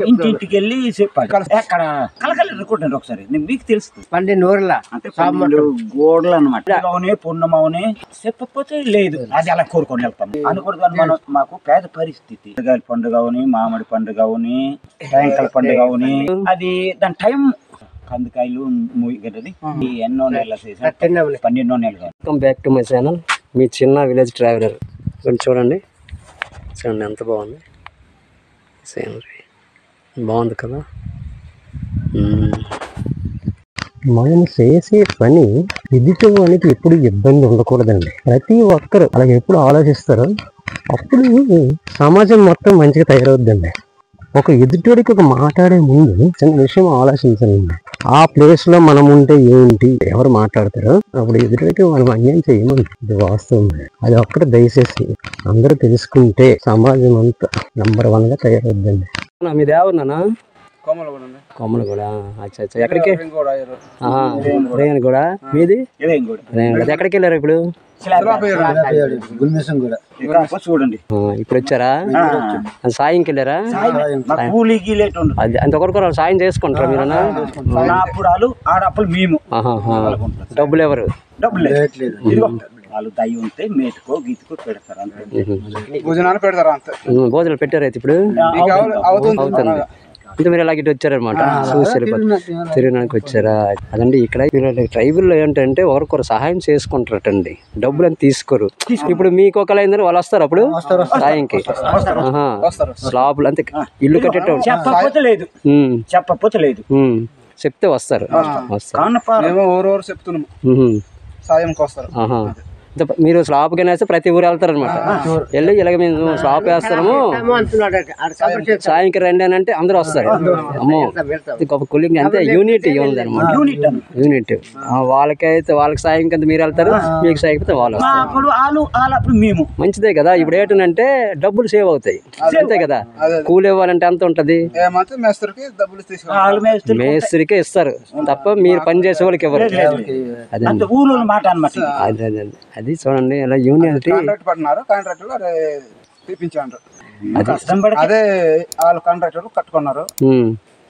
ఇంటింటికి వెళ్ళి చెప్పాలి. ఎక్కడ కలకలేదు కొట్టండి ఒకసారి, మీకు తెలుస్తుంది. పండి నూరులా అంటే గోడలు అనమాట. అవునే పుణ్యమవునే చెప్పకపోతే లేదు. అది అలా కోరుకొని వెళ్తాం అనుకూడదు. మనం మాకు పేద పరిస్థితి. పండుగ అవుని, మామిడి పండుగ అవుని, టెంకాయల పండుగ అవుని, అది దాని టైం. కందికాయలు మూయగలది ఎన్నో నెలలు చేసాం, 12 నెలలు. Welcome back to my channel, మీ చిన్న విలేజ్ ట్రావెలర్. చూడండి చూడండి ఎంత బాగుంది సీనరీ. బాగుంది కదా? మనం చేసే పని ఎదుటివానికి ఎప్పుడు ఇబ్బంది ఉండకూడదండి. ప్రతి ఒక్కరు అలాగే ఎప్పుడు ఆలోచిస్తారో అప్పుడు సమాజం మొత్తం మంచిగా తయారవుద్దండి. ఒక ఎదుటివాడికి ఒక మాట్లాడే ముందు చిన్న విషయం ఆలోచించాలండి. ఆ ప్లేస్ లో మనం ఉంటే ఏంటి, ఎవరు మాట్లాడతారో అప్పుడు ఎదుటివాడికి మనం అన్యాయం చేయమని. ఇది వాస్తవం. అది ఒక్కటి దయచేసి అందరూ తెలుసుకుంటే సమాజం అంతా నంబర్ 1 గా తయారవుద్దండి. మీ దేవుడునా? కొమ్మలు కూడా. అచ్చా ఎక్కడికి? రేయన్ కూడా. మీది ఎక్కడికి వెళ్ళారు ఇప్పుడు? చూడండి ఇప్పుడు వచ్చారా? సాయంకి వెళ్ళారా? అది అంతకొరకు సాయం చేసుకుంటారా మీరు? ఆడప్పుడు మేము డబ్బులు ఎవరు? డబ్బులు వాళ్ళు దయ ఉంటే మేటుకో గీతుకో పెడతారు. భోజనాలు పెడతారా? భోజనాలు పెట్టారు. అయితే ఇప్పుడు అంటే మీరు ఇలా ఇటు వచ్చారనమాట, చూసి తిరగడానికి వచ్చారా? అదండి ఇక్కడ ట్రైబుల్లో ఏంటంటే ఒకరికొకరు సహాయం చేసుకుంటారటండి, డబ్బులు అని తీసుకోరు. ఇప్పుడు మీకు ఒకలైందని వాళ్ళు వస్తారు అప్పుడు సాయంకి స్లాబ్లు అంతే ఇల్లు కట్టేటప్పుడు చెప్పకపోతే లేదు చెప్తే వస్తారు. సాయంకి వస్తారు. మీరు స్లాబ్ కైనా వేస్తే ప్రతి ఊరు వెళ్తారు అనమాట. వెళ్ళి ఇలాగ మేము స్లాబ్ వేస్తాము సాయంకి రండి అని అంటే అందరూ వస్తారు. అమ్మో గొప్ప కూలింగ్ అంతే యూనిటీ ఉంది అనమాట. యూనిట్ వాళ్ళకి సాయం కింద మీరు వెళ్తారు, మీకు సాయకపోతే వాళ్ళు వస్తారు. మంచిదే కదా. ఇప్పుడు ఏంటంటే డబ్బులు సేవ్ అవుతాయి అంతే కదా. కూలి ఇవ్వాలంటే ఎంత ఉంటది, మేస్త్రికే ఇస్తారు తప్ప మీరు పని చేసే వాళ్ళకి ఇవ్వరు. అదే అది చూడండి ఇలా యూనిటీ అదే వాళ్ళు కాంట్రాక్టర్ కట్టుకున్నారు.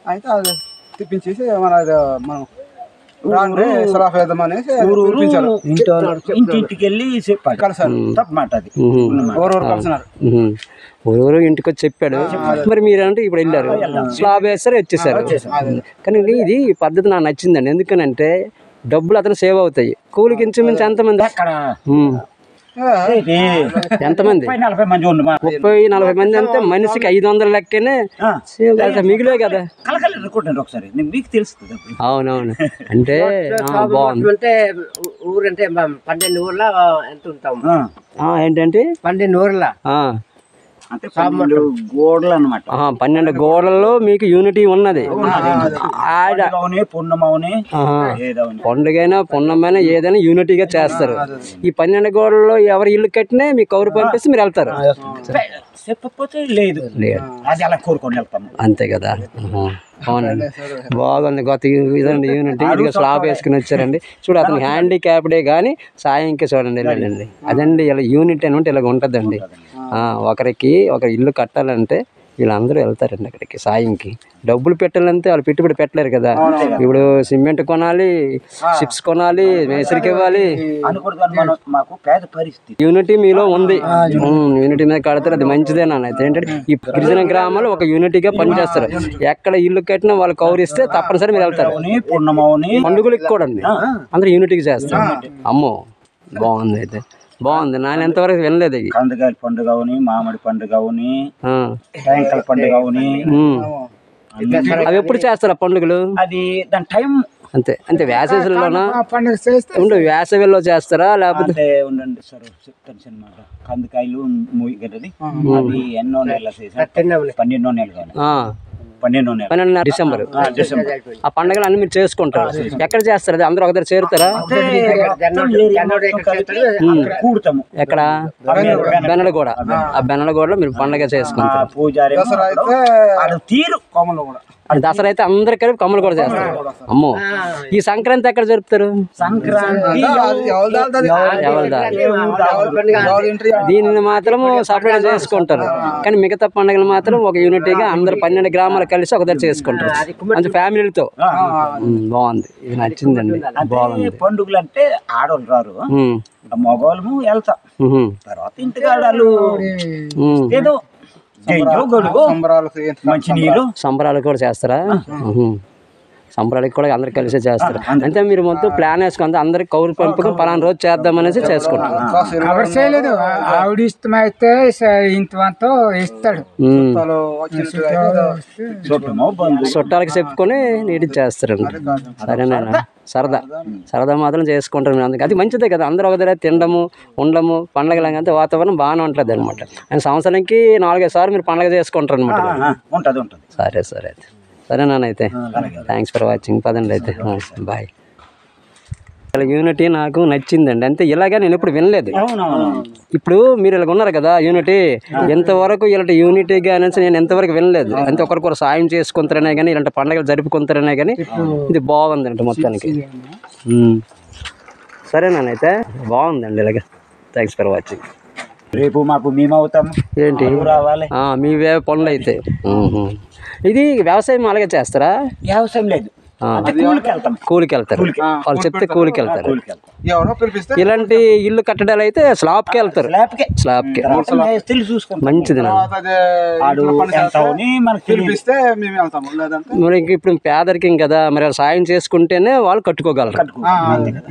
అయితే అది తెప్పించేసి మనం ఇంటింటికి వెళ్ళి ఊరు ఇంటికి వచ్చి చెప్పాడు. మరి మీరంటే ఇప్పుడు వెళ్ళారు, స్లాబ్ వేస్తారు, వచ్చేసారు. కానీ ఇది పద్ధతి నాకు నచ్చిందండి. ఎందుకనంటే డబ్బులు అతను సేవ్ అవుతాయి. కూలికి ఇంచుమించు ఎంతమంది ఎంతమంది 30-40 మంది అంటే మనిషికి 500 లెక్కనే మిగిలే కదా. అవునవును అంటే బాగుంది. ఊరంటే 12 ఊర్లో ఎంత ఉంటాం ఏంటంటే 12 ఊర్ల 12 గోడల్లో మీకు యూనిటీ ఉన్నది. పండుగైనా పున్నమైనా ఏదైనా యూనిటీగా చేస్తారు. ఈ 12 గోడల్లో ఎవరు ఇల్లు కట్టినా మీకు కౌరు పంపిస్తే మీరు వెళ్తారు. చెప్పకపోతే లేదు అది అలా కోరుకొని వెళ్తాము అంతే కదా. అవునండి బాగుంది. గత ఇదండి యూనిటీ. ఇదిగా స్లాబ్ వేసుకుని వచ్చారండి. చూడు అతను హ్యాండిక్యాప్డే కానీ సాయంకి చూడండి వెళ్ళండి. అదండి ఇలా యూనిట్ అని ఉంటే ఇలాగ ఉంటుందండి. ఒకరికి ఒక ఇల్లు కట్టాలంటే వీళ్ళందరూ వెళ్తారండి అక్కడికి సాయంకి. డబ్బులు పెట్టాలంటే వాళ్ళు పెట్టుబడి పెట్టలేరు కదా. ఇప్పుడు సిమెంట్ కొనాలి, చిప్స్ కొనాలి, మేసరికి ఇవ్వాలి. యూనిటీ మీలో ఉంది. యూనిటీ మీద కడతారు, అది మంచిదే. నాన్నైతే ఏంటంటే ఈ గిరిజన గ్రామాలు ఒక యూనిటీగా పనిచేస్తారు. ఎక్కడ ఇల్లు కట్టినా వాళ్ళు కౌరిస్తే తప్పనిసరి మీరు వెళ్తారు. పండుగలకి కూడా అందరూ యూనిటీగా చేస్తారు. అమ్మో బాగుంది. అయితే బాగుంది. నేను ఎంతవరకు వినలేదు. కందకాయల పండుగ అవుని, మామిడి పండుగ అవుని, టెంకాయల పండుగ అవుని, అవి ఎప్పుడు చేస్తారు ఆ పండుగలు? అది దాని టైం అంతే అంతే. వేసవిలోనా ఉండు, వేసవిలో చేస్తారా లేకపోతే? ఉండండి సార్ చెప్తాను సినిమా. కందకాయలు గడ్డది అది ఎన్నో నెలలు 12 నెలలు కానీ 12 డిసెంబర్. ఆ పండుగలు అన్ని మీరు చేసుకుంటారు. ఎక్కడ చేస్తారు అది? అందరూ ఒక దగ్గర చేరుతారా? ఎక్కడ? బెన్నడగూడ. ఆ బెన్నడగూడలో మీరు పండుగ చేసుకుంటారు. దసరా అయితే అందరు కలిపి కమ్మలు కూడా చేస్తారు. అమ్మో ఈ సంక్రాంతి ఎక్కడ జరుపుతారు? దీనిని మాత్రం సపరేట్ చేసుకుంటారు. కానీ మిగతా పండుగలు మాత్రం ఒక యూనిటీగా అందరు 12 గ్రామాలు కలిసి ఒక దగ్గర చేసుకుంటారు, మంచి ఫ్యామిలీలతో. బాగుంది, ఇది నచ్చిందండి. బాగుంది. పండుగలు అంటే ఆడవాళ్ళు రారు, మగవాళ్ళము వెళ్తాం. తర్వాత ఇంటికాడాలు ఏదో సంబరాలు కూడా చేస్తారా? సంబరాలకు కూడా అందరు కలిసి చేస్తారు. అంటే మీరు మొత్తం ప్లాన్ వేసుకుంటే అందరికి కౌలు పంపుకొని పలానా రోజు చేద్దామనేసి చేసుకుంటారు. ఆవిడ ఇష్టమైతే ఇంతవంతో ఇస్తాడు, చుట్టాలకి చెప్పుకొని నీటి చేస్తారండి. సరేనా? సరదా మాత్రం చేసుకుంటారు. అందుకే అది మంచిదే కదా. అందరూ ఒక దగ్గర తినడము, ఉండము, పండగలు అంతే వాతావరణం బాగానే ఉంటుంది అనమాట. అండ్ సంవత్సరానికి 4-5 సార్లు మీరు పండగ చేసుకుంటారు అనమాట. సరే సరే అయితే సరే నాన్న. అయితే థ్యాంక్స్ ఫర్ వాచింగ్. పదండి అయితే బాయ్. యూనిటీ నాకు నచ్చిందండి. అంతే ఇలాగా నేను ఎప్పుడు వినలేదు. ఇప్పుడు మీరు ఇలాగ ఉన్నారు కదా యూనిటీ, ఎంతవరకు ఇలాంటి యూనిటీగా అనేసి నేను ఎంతవరకు వినలేదు. అంతే ఒకరికొకరు సాయం చేసుకుంటారనే కానీ ఇలాంటి పండుగలు జరుపుకుంటారనే కానీ ఇది బాగుందండి మొత్తానికి. సరే నాన్న అయితే బాగుందండి ఇలాగ. Thanks for watching. రేపు మాకు మేమవుతాము ఏంటి మీవే పనులు అయితే. ఇది వ్యవసాయం అలాగే చేస్తారా? వ్యవసాయం లేదు, కూలికి వెళ్తారు, వాళ్ళు చెప్తే కూలికి వెళ్తారు. ఇలాంటి ఇల్లు కట్టడాలు అయితే స్లాబ్కి వెళ్తారు, స్లాబ్కి. మంచిది. మరి ఇప్పుడు పేదరికం కదా, మరి వాళ్ళు సాయం చేసుకుంటేనే వాళ్ళు కట్టుకోగలరు.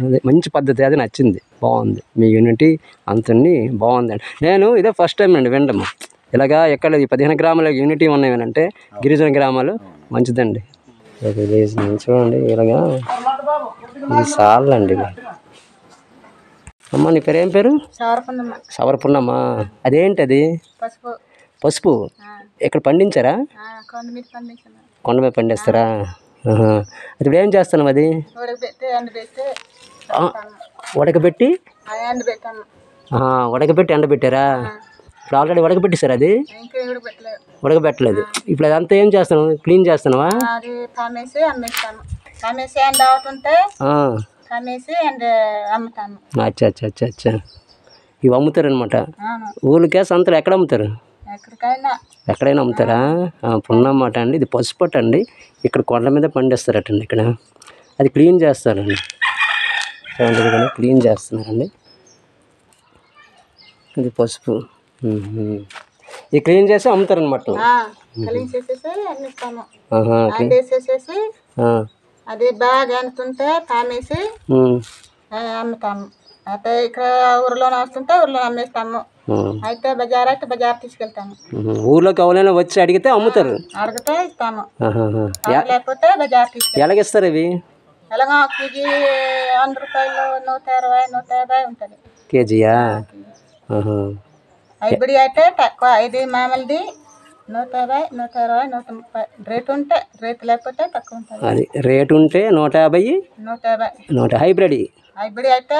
అదే మంచి పద్ధతి, అది నచ్చింది, బాగుంది. మీ యూనిటీ అంతని బాగుందండి. నేను ఇదే ఫస్ట్ టైం అండి వినడము ఇలాగా. ఎక్కడ 15 గ్రామాల యూనిటీ ఉన్నాయనంటే గిరిజన గ్రామాలు మంచిదండి. చూడండి ఇలాగా ఇది సార్లండి. అమ్మ నీ పేరు ఏం పేరు? సవరపున్నమ్మా. అదేంటి అది? పసుపు. ఇక్కడ పండించారా? కొండ మీద పండిస్తారా? అది ఇప్పుడు ఏం చేస్తున్నాం? అది ఉడకబెట్టి ఎండబెట్టారా? ఇప్పుడు ఆల్రెడీ ఉడకబెట్టేశారు. అది ఉడకబెట్టలేదు. ఇప్పుడు అదంతా ఏం చేస్తున్నావు? క్లీన్ చేస్తున్నావా? అచ్చా అచ్చా అచ్చా అచ్చా. ఇవి అమ్ముతారు అనమాట. ఊరికే సంతలు ఎక్కడ అమ్ముతారు? ఎక్కడైనా అమ్ముతారా? పున్నమాట అండి. ఇది పసుపట్టు అండి. ఇక్కడ కొండ మీద పండిస్తారటండి. ఇక్కడ అది క్లీన్ చేస్తారండి. చూడండి క్లీన్ చేస్తున్నారండి. ఇది పసుపు. ఇది క్లీన్ చేసి అమ్ముతారనమాట. అది బాగా ఎంతుంటే తామేసి అమ్ముతాము. అయితే ఇక్కడ ఊర్లో వస్తుంటే ఊర్లో అమ్మేస్తాము. అయితే బజార్ అయితే బజార్ తీసుకెళ్తాము. ఊర్లోకి ఎవరైనా వచ్చి అడిగితే అమ్ముతారు, అడిగితే ఇస్తాము. లేకపోతే బజార్ తీసుకెళ్తాము. ఎలాగిస్తారు ఇవి? ఎలాగో కేజీ 100 రూపాయలు, 120, 150 ఉంటుంది కేజీయా? హైబ్రిడ్ అయితే తక్కువ. ఇది మామూలుది 150, 120, 130 రేటు ఉంటే, రేటు లేకపోతే తక్కువ ఉంటుంది. అది రేటు ఉంటే 150, 150. హైబ్రిడ్ అయితే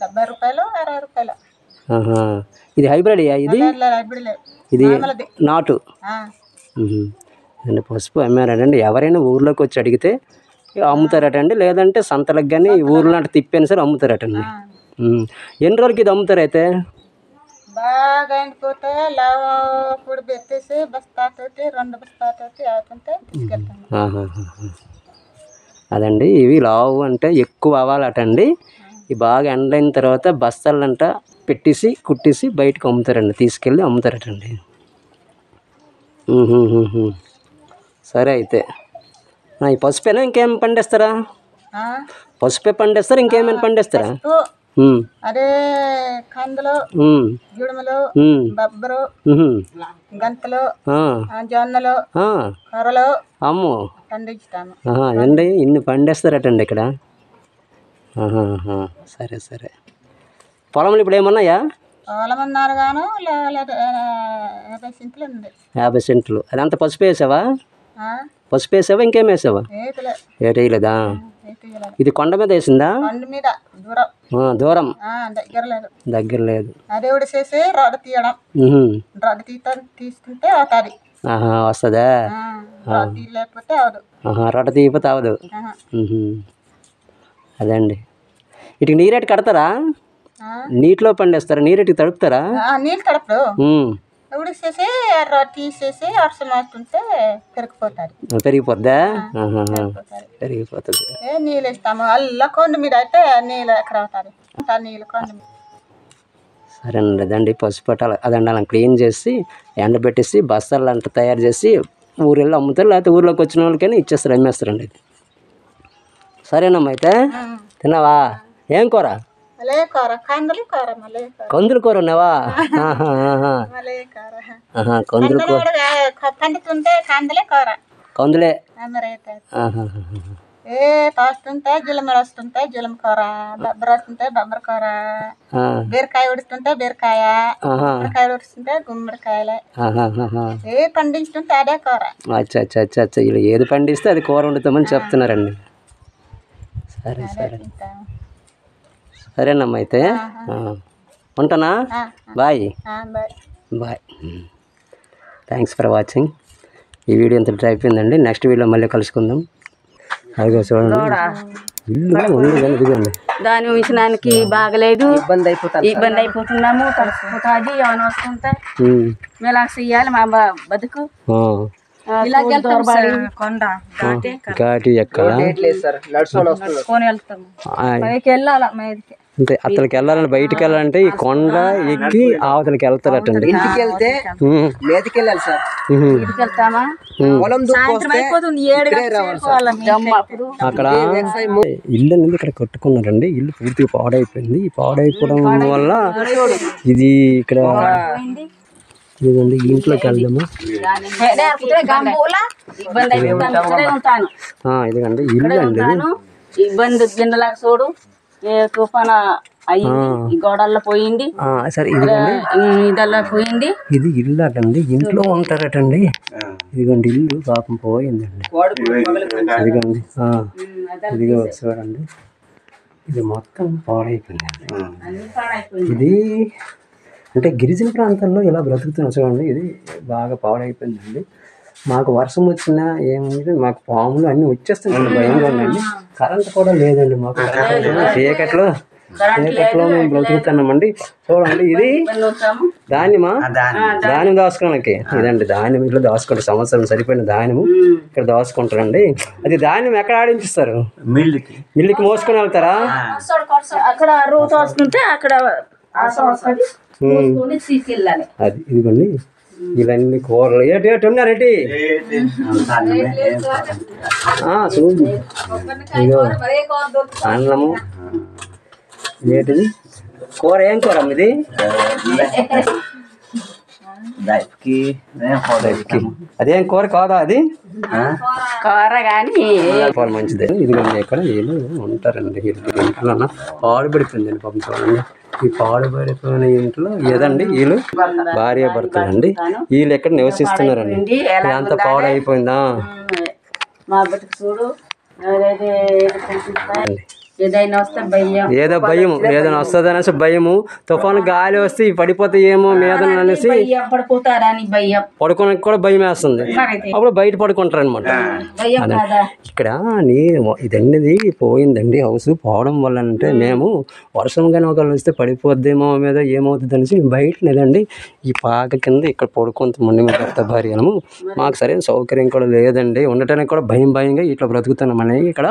70 రూపాయలు, 60 రూపాయలు. ఇది హైబ్రిడ్? ఇది ఇది నాటు అండి. పసుపు అమ్మారటండి. ఎవరైనా ఊర్లోకి వచ్చి అడిగితే అమ్ముతారటండి. లేదంటే సంతలకు కానీ ఊర్లో అంటే తిప్పైనా సరే అమ్ముతారటండి. ఎన్ని రోజులకి ఇది అమ్ముతారు? అయితే బాగా ఎండిపోతే లావా పొడి పెట్టేసి బస్తాతోటి 2 బస్తాతోటి అవుతుంటే తీసుకెళ్తాను. అదండి. ఇవి లావు అంటే ఎక్కువ అవ్వాలటండి. ఇవి బాగా ఎండైన తర్వాత బస్తాలంట పెట్టేసి కుట్టేసి బయటకు అమ్ముతారండి. తీసుకెళ్ళి అమ్ముతారటండి. సరే అయితే ఈ పసుపేనా ఇంకేం పండిస్తారా? పసుపే పండిస్తారా ఇంకేమైనా పండిస్తారా? అదే కందులు, గిడుములు, బొబ్బరు, గంతలు, జొన్నలు, కొర్రలు అమ్మో పండిస్తాము. అండి ఇన్ని పండిస్తారటండి ఇక్కడ. సరే సరే. పొలంలో ఇప్పుడు ఏమన్నాయా? పొలం ఉన్నారు గాను 50 సెంట్లు ఉంది. 50 సెంట్లు. అదంతా పసుపు వేసావా? పసుపు వేసావా ఇంకేం వేసావా? వేయలేదా? ఇది కొండ మీద వేసిందా? కొండ మీద దూరం దగ్గర లేదు. అదే ఉడిసేసి రొడ్డ తీయడం. రొడ్డ తీసుకుంటే అవుతుంది. వస్తుందా? లేకపోతే అవదు. రొడ్డ తీయకపోతే అవదు. అదండి. ఇటు నీరెట్టు కడతారా? నీటిలో పండిస్తారా? నీరెట్టుకి తడుపుతారా? నీళ్ళు తడపడు. ఉడిసేసి తీసేసి అరసం వేస్తుంటే పెరిగిపోద్దా? పెరిగిపోతుంది. నీళ్ళు ఇస్తాము. అల్ల కొండ మీద అయితే నీళ్ళు ఎక్కడ అవుతుంది? నీళ్ళు కొండ మీద. సరేనండి. అదండి పసుపు అదండి అలా క్లీన్ చేసి ఎండబెట్టేసి బస్తాలు అంట తయారు చేసి ఊరిలో అమ్ముతారు. లేకపోతే ఊర్లోకి వచ్చిన వాళ్ళకైనా ఇచ్చేస్తారు, అమ్మేస్తారండి. అది సరేనమ్మా. అయితే తిన్నావా? ఏం కూర? కందులు కూర ఉన్నావా? కందులు కూర. కందులే వస్తుంటే జిలమర వస్తుంటే జిలమ కూర, బొబ్బర వస్తుంటే బొబ్బర కూర, బీరకాయ ఉడుతుంటే బీరకాయ, గుమ్మడికాయ ఉడుతుంటే గుమ్మడికాయలే. ఏ పండించుంటే అదే కూర. అచ్చా అచ్చా అచ్చా అచ్చా. ఇలా ఏది పండిస్తే అది కూర వండుతామని చెప్తున్నారండి. సరే సరే సరేనమ్మా. అయితే ఉంటానా? Bye bye. Thanks for watching. ఈ వీడియో ఇంత అయిపోయిందండి. నెక్స్ట్ వీడియో మళ్ళీ కలుసుకుందాం. అదిగో చూడండి ఇదిగోండి. దాని విషయానికి బాగలేదు, ఇబ్బంది అయిపోతున్నాము. కలిసిపోతుంది ఏమైనా వస్తుంటే మేలా చెయ్యాలి మా బతుకు. కొండ ఘాటి ఎక్కాలా అంతే అతనికి వెళ్ళాలంటే బయటికి వెళ్ళాలంటే ఈ కొండ ఎక్కి అవతలకి వెళ్తారటండి. ఇంటికి వెళ్తే మీదకి వెళ్ళాలి సార్. పొలం అక్కడ ఇల్లు అనేది ఇక్కడ కట్టుకున్నారండి. ఇల్లు పూర్తిగా పాడైపోయింది. ఈ పాడైపోవడం వల్ల ఇది ఇక్కడ ఇదండి ఇంట్లోకి వెళ్దాము. ఇదిగండి ఇల్లు అండి. ఇబ్బంది గిన్నెలాగా చూడు తుఫాన అయ్యింది, గోడల్లో పోయింది. సరే ఇదల్లా పోయింది. ఇది ఇల్లు అటండి. ఇంట్లో ఉంటారటండి. ఇదిగోండి ఇల్లు పాపం పోయిందండి. ఇదిగోండి ఇదిగో చూడండి ఇది మొత్తం పాడైపోయిందండి. ఇది అంటే గిరిజన ప్రాంతాల్లో ఇలా బ్రతుకుతున్నాం చూడండి. ఇది బాగా పాడైపోయిందండి. మాకు వర్షం వచ్చినా ఏముంది మాకు పాములు అన్నీ వచ్చేస్తున్నాయండి. భయంగా ఉందండి. కరెంట్ కూడా లేదండి మాకు. చీకట్లో మేము బ్రతుకుతున్నామండి. చూడండి ఇది ధాన్యమా, ధాన్యం దాచుకోవడానికి. ఇదండి ధాన్యం ఇట్లా దాచుకుంటారు. సంవత్సరం సరిపోయిన ధాన్యము ఇక్కడ దాచుకుంటారండి. అది ధాన్యం ఎక్కడ ఆడించిస్తారు? మిల్లుకి మోసుకొని వెళ్తారా? అక్కడ రూట్ వస్తుంటే అక్కడ అది ఇదిగోండి ఇవన్నీ కూరలు ఏంటి ఉన్నారేంటి చూడు. ఇదో అన్నము ఏంటిది కూర? ఏం కూర ఇది? అదేం కూర కాదా? అది కూర కానీ మంచిదే. ఇదిగోండి ఇక్కడ వీళ్ళు ఉంటారండి. ఇంట్లో పాడుపడిపోయిందండి పాపం. చూడండి ఈ పాడుపడిపోయిన ఇంట్లో ఏదండి వీళ్ళు భార్య భర్తలండి. వీళ్ళు ఎక్కడ నివసిస్తున్నారండి. అంత పాడైపోయిందా? మా బతుకు చూడు. ఏదైనా వస్తే భయం, ఏదో భయం, ఏదైనా వస్తుంది అనేసి భయము. తుఫాను గాలి వస్తే పడిపోతే ఏమో మీద అనేసి పడిపోతారని భయం. పడుకోడానికి కూడా భయం వేస్తుంది. అప్పుడు బయట పడుకుంటారు అనమాట. ఇక్కడ ఇదన్నది పోయిందండి. హౌస్ పోవడం వల్ల అంటే మేము వర్షం కానీ ఒకళ్ళు వస్తే పడిపోద్దేమో మీద ఏమవుతుంది అనేసి బయట లేదండి ఈ పాక కింద ఇక్కడ పడుకుంటామండి. మేము భర్త భార్యము. మాకు సరైన సౌకర్యం కూడా లేదండి. ఉండటానికి కూడా భయంగా ఇట్లా బ్రతుకుతున్నామని ఇక్కడ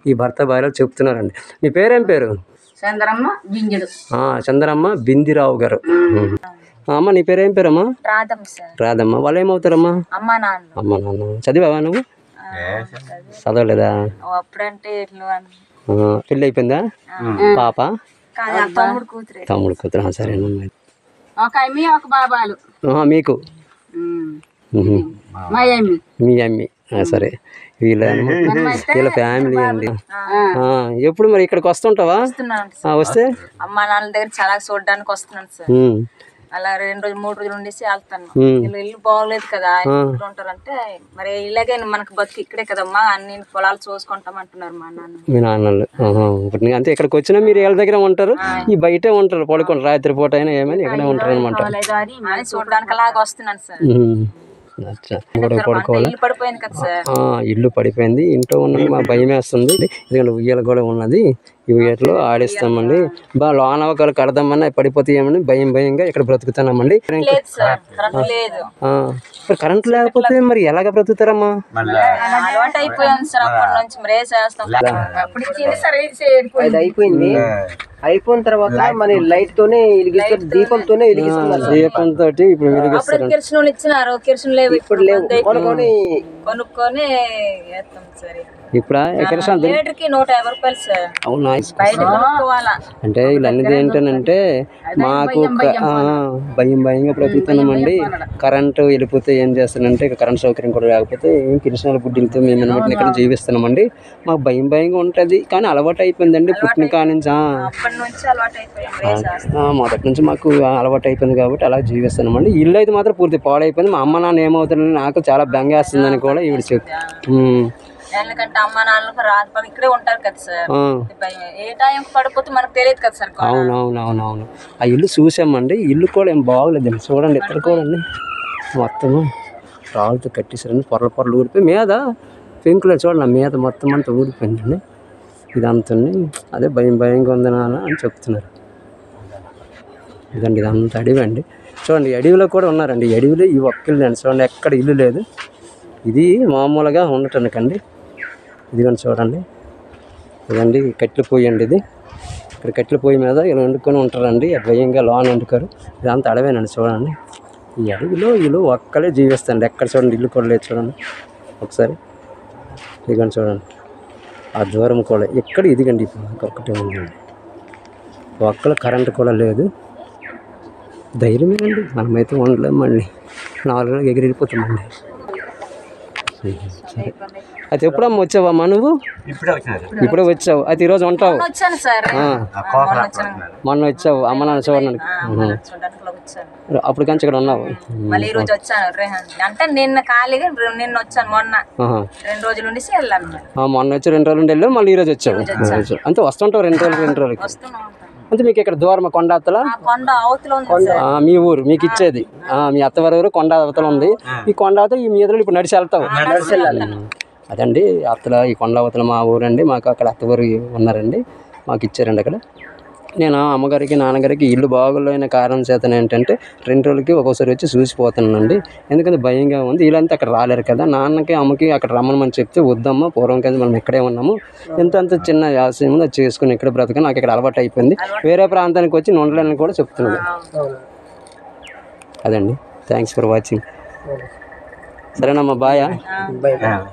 ఈ భర్త భార్యలు చెప్తున్నారండి. మీ పేరేం పేరు? చంద్రమ్మ బింజుడు. చంద్రమ్మ బిందిరావు గారు. అమ్మ నీ పేరేం పేరమ్మా? రాధమ్మ. వాళ్ళు ఏమవుతారమ్మా? అమ్మ నాన్న. చదివావా నువ్వు? చదవలేదా? పెళ్ళి అయిపోయిందా? పాప తమ్ముడు కూతురు. సరేనమ్మా. ఒక బాబాలు మీకు మీ అమ్మి. సరే వీళ్ళ ఫ్యామిలీ అండి. ఎప్పుడు మరి ఇక్కడికి వస్తుంటావా? వస్తే అమ్మా నాన్న దగ్గర చాలా చూడడానికి వస్తున్నాను సార్. అలా 2 రోజులు 3 రోజులు ఉండేసి వెళ్తాను. ఇల్లు బాగోలేదు కదా, ఉంటారంటే మరి ఇలాగే మనకు బతుకు ఇక్కడే కదమ్మా, అన్ని పొలాలు చూసుకుంటాం అంటున్నారు మా నాన్న. మీ నాన్నలు అంతే. ఇక్కడికి వచ్చినా మీరు వీళ్ళ దగ్గర ఉంటారు, ఈ బయటే ఉంటారు పడుకోండి. రాత్రి పూట అయినా ఏమైనా ఇక్కడే ఉంటారు అనమాట. చూడడానికి అలాగ వస్తున్నాను సార్. పడుకోవాలి. ఇల్లు పడిపోయింది. ఇంట్లో ఉన్నది మాకు భయం వేస్తుంది. ఎందుకంటే ఉయ్యాల కూడా ఉన్నది. ఈ ఉయ్యాలో ఆడిస్తామండి. బాగా లోన ఒకరు కడదామన్నా పడిపోతే ఏమని భయంగా ఇక్కడ బ్రతుకుతున్నామండి. కరెంట్ లేకపోతే మరి ఎలాగ బ్రతుకుతారమ్మా? అయిపోయింది. అయిపోయిన తర్వాత మన లైట్ తోనే వెలిగిస్తారు, దీపంతోనే వెలిగిస్తున్నారు. దీపంతో ఇప్పుడు వెలిగిస్తారు. కిరసనాలు ఇచ్చినారు, కిరసన లేవు ఇప్పుడు లేవు. కొనుక్కొని ఇప్పుడు లీటర్కి 150 రూపాయలు సార్. అవునా? బయట కొనుక్కోవాలా అంటే వీళ్ళన్నది ఏంటంటే మాకు భయంగా బ్రతుకుతున్నామండి. కరెంటు వెళ్ళిపోతే ఏం చేస్తానంటే కరెంట్ సౌకర్యం కూడా లేకపోతే కిరసనాల బుడ్డిలతో మేము అనమాట ఇక్కడ జీవిస్తున్నామండి. మాకు భయంగా ఉంటుంది. కానీ అలవాటు అయిపోయిందండి పుట్టిన కానించి. మొదటి నుంచి మాకు అలవాటు అయిపోయింది కాబట్టి అలా జీవిస్తున్నామండి. ఇల్లు అయితే మాత్రం పూర్తి పాడైపోయింది. మా అమ్మ నాన్న ఏమవుతుందని నాకు చాలా బెంగ వేస్తుందని కూడా ఈవిడ ఎందుకంటే అమ్మ నాన్నలు రాత్రి ఇక్కడే ఉంటారు కదా సార్. ఏ టైం పడిపోతే మనకు తెలియదు కదా సార్. అవునవునవునవును. ఆ ఇల్లు చూసామండి. ఇల్లు కూడా ఏం బాగోలేదండి. చూడండి ఇక్కడ కూడా మొత్తము రాళ్ళతో కట్టేసారండి. పొరలు ఊడిపోయి మీద పెంకులో చూడండి మీద మొత్తం అంతా ఊడిపోయిందండి. ఇదంతా అదే భయంగా ఉంది నాన్న అని చెప్తున్నారు. ఇదండి ఇదంతా అడవి అండి. చూడండి అడవిలో కూడా ఉన్నారండి. అడవిలో ఈ ఒక్క ఇల్లు అండి. చూడండి ఎక్కడ ఇల్లు లేదు. ఇది మామూలుగా ఉండటానికండి. ఇదిగోండి చూడండి, ఇదండి కట్టెల పొయ్యి అండి. ఇది ఇక్కడ కట్టెల పొయ్యి మీద ఇలా వండుకొని ఉంటారండి. భయంగా లోన వండుకోరు. ఇదంతా అడవేనండి. చూడండి, ఈ అడవిలో వీళ్ళు ఒక్కలే జీవిస్తారండి. ఎక్కడ చూడండి ఇల్లు కూడా లేదు. చూడండి ఒకసారి, ఇదిగోండి చూడండి ఆ దూరం కూడా ఎక్కడ ఇదిగండి. ఒక్కటే ఉందండి, ఒక్కల కరెంటు కూడా లేదు. ధైర్యమేనండి, మనమైతే ఉండలేమండి. 4 రోజులు ఎగిరిపోతామండి. సరే, అయితే ఎప్పుడమ్మా వచ్చావమ్మా నువ్వు? ఇప్పుడే వచ్చావు. అయితే ఈరోజు ఉంటావు? వచ్చాను సార్, మొన్న వచ్చావు అమ్మ నాన్న చూడడానికి. అప్పుడు కంచి ఇక్కడ ఉన్నావు. మళ్ళీ ఈ రోజు వచ్చాను. అంటే నిన్న ఖాళీగా నిన్న వచ్చాను. మొన్న 2 రోజులు ఉండి వెళ్ళాను. మొన్న వచ్చి 2 రోజులు వెళ్ళావు, మళ్ళీ ఈ రోజు వచ్చావు. అంటే వస్తుంటావు 2 రోజులకి. అంటే మీకు ఇక్కడ దూరం కొండ అవతల? కొండ అవతల మీ ఊరు మీకు ఇచ్చేది. మీ అత్తవారి ఊరు కొండ అవతల ఉంది. ఈ కొండ అవతల ఈ మీద ఇప్పుడు నడిచి వెళ్తావు. అదండి అత్తల ఈ కొండ అవతల మా ఊరండి. మాకు అక్కడ అత్తవారు ఉన్నారండి, మాకు ఇచ్చారండి అక్కడ. నేను అమ్మగారికి నాన్నగారికి ఇల్లు బాగులేని కారణం చేత ఏంటంటే 2 రోజులకి ఒక్కోసారి వచ్చి చూసిపోతున్నానండి. ఎందుకంటే భయంగా ఉంది. వీళ్ళంతా అక్కడ రాలేరు కదా. నాన్నకి అమ్మకి అక్కడ రమ్మని చెప్తే వద్దమ్మా, పూర్వం కింద మనం ఇక్కడే ఉన్నాము, ఎంత చిన్న ఆశయం అది చేసుకుని ఇక్కడ బ్రతకని నాకు ఇక్కడ అలవాటు అయిపోయింది. వేరే ప్రాంతానికి వచ్చి ఉండలేని కూడా చెప్తున్నాను. అదండి, థ్యాంక్స్ ఫర్ వాచింగ్. సరేనమ్మా, బాయ్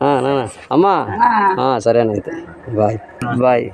నాన్న. అమ్మా సరేనైతే బాయ్ బాయ్.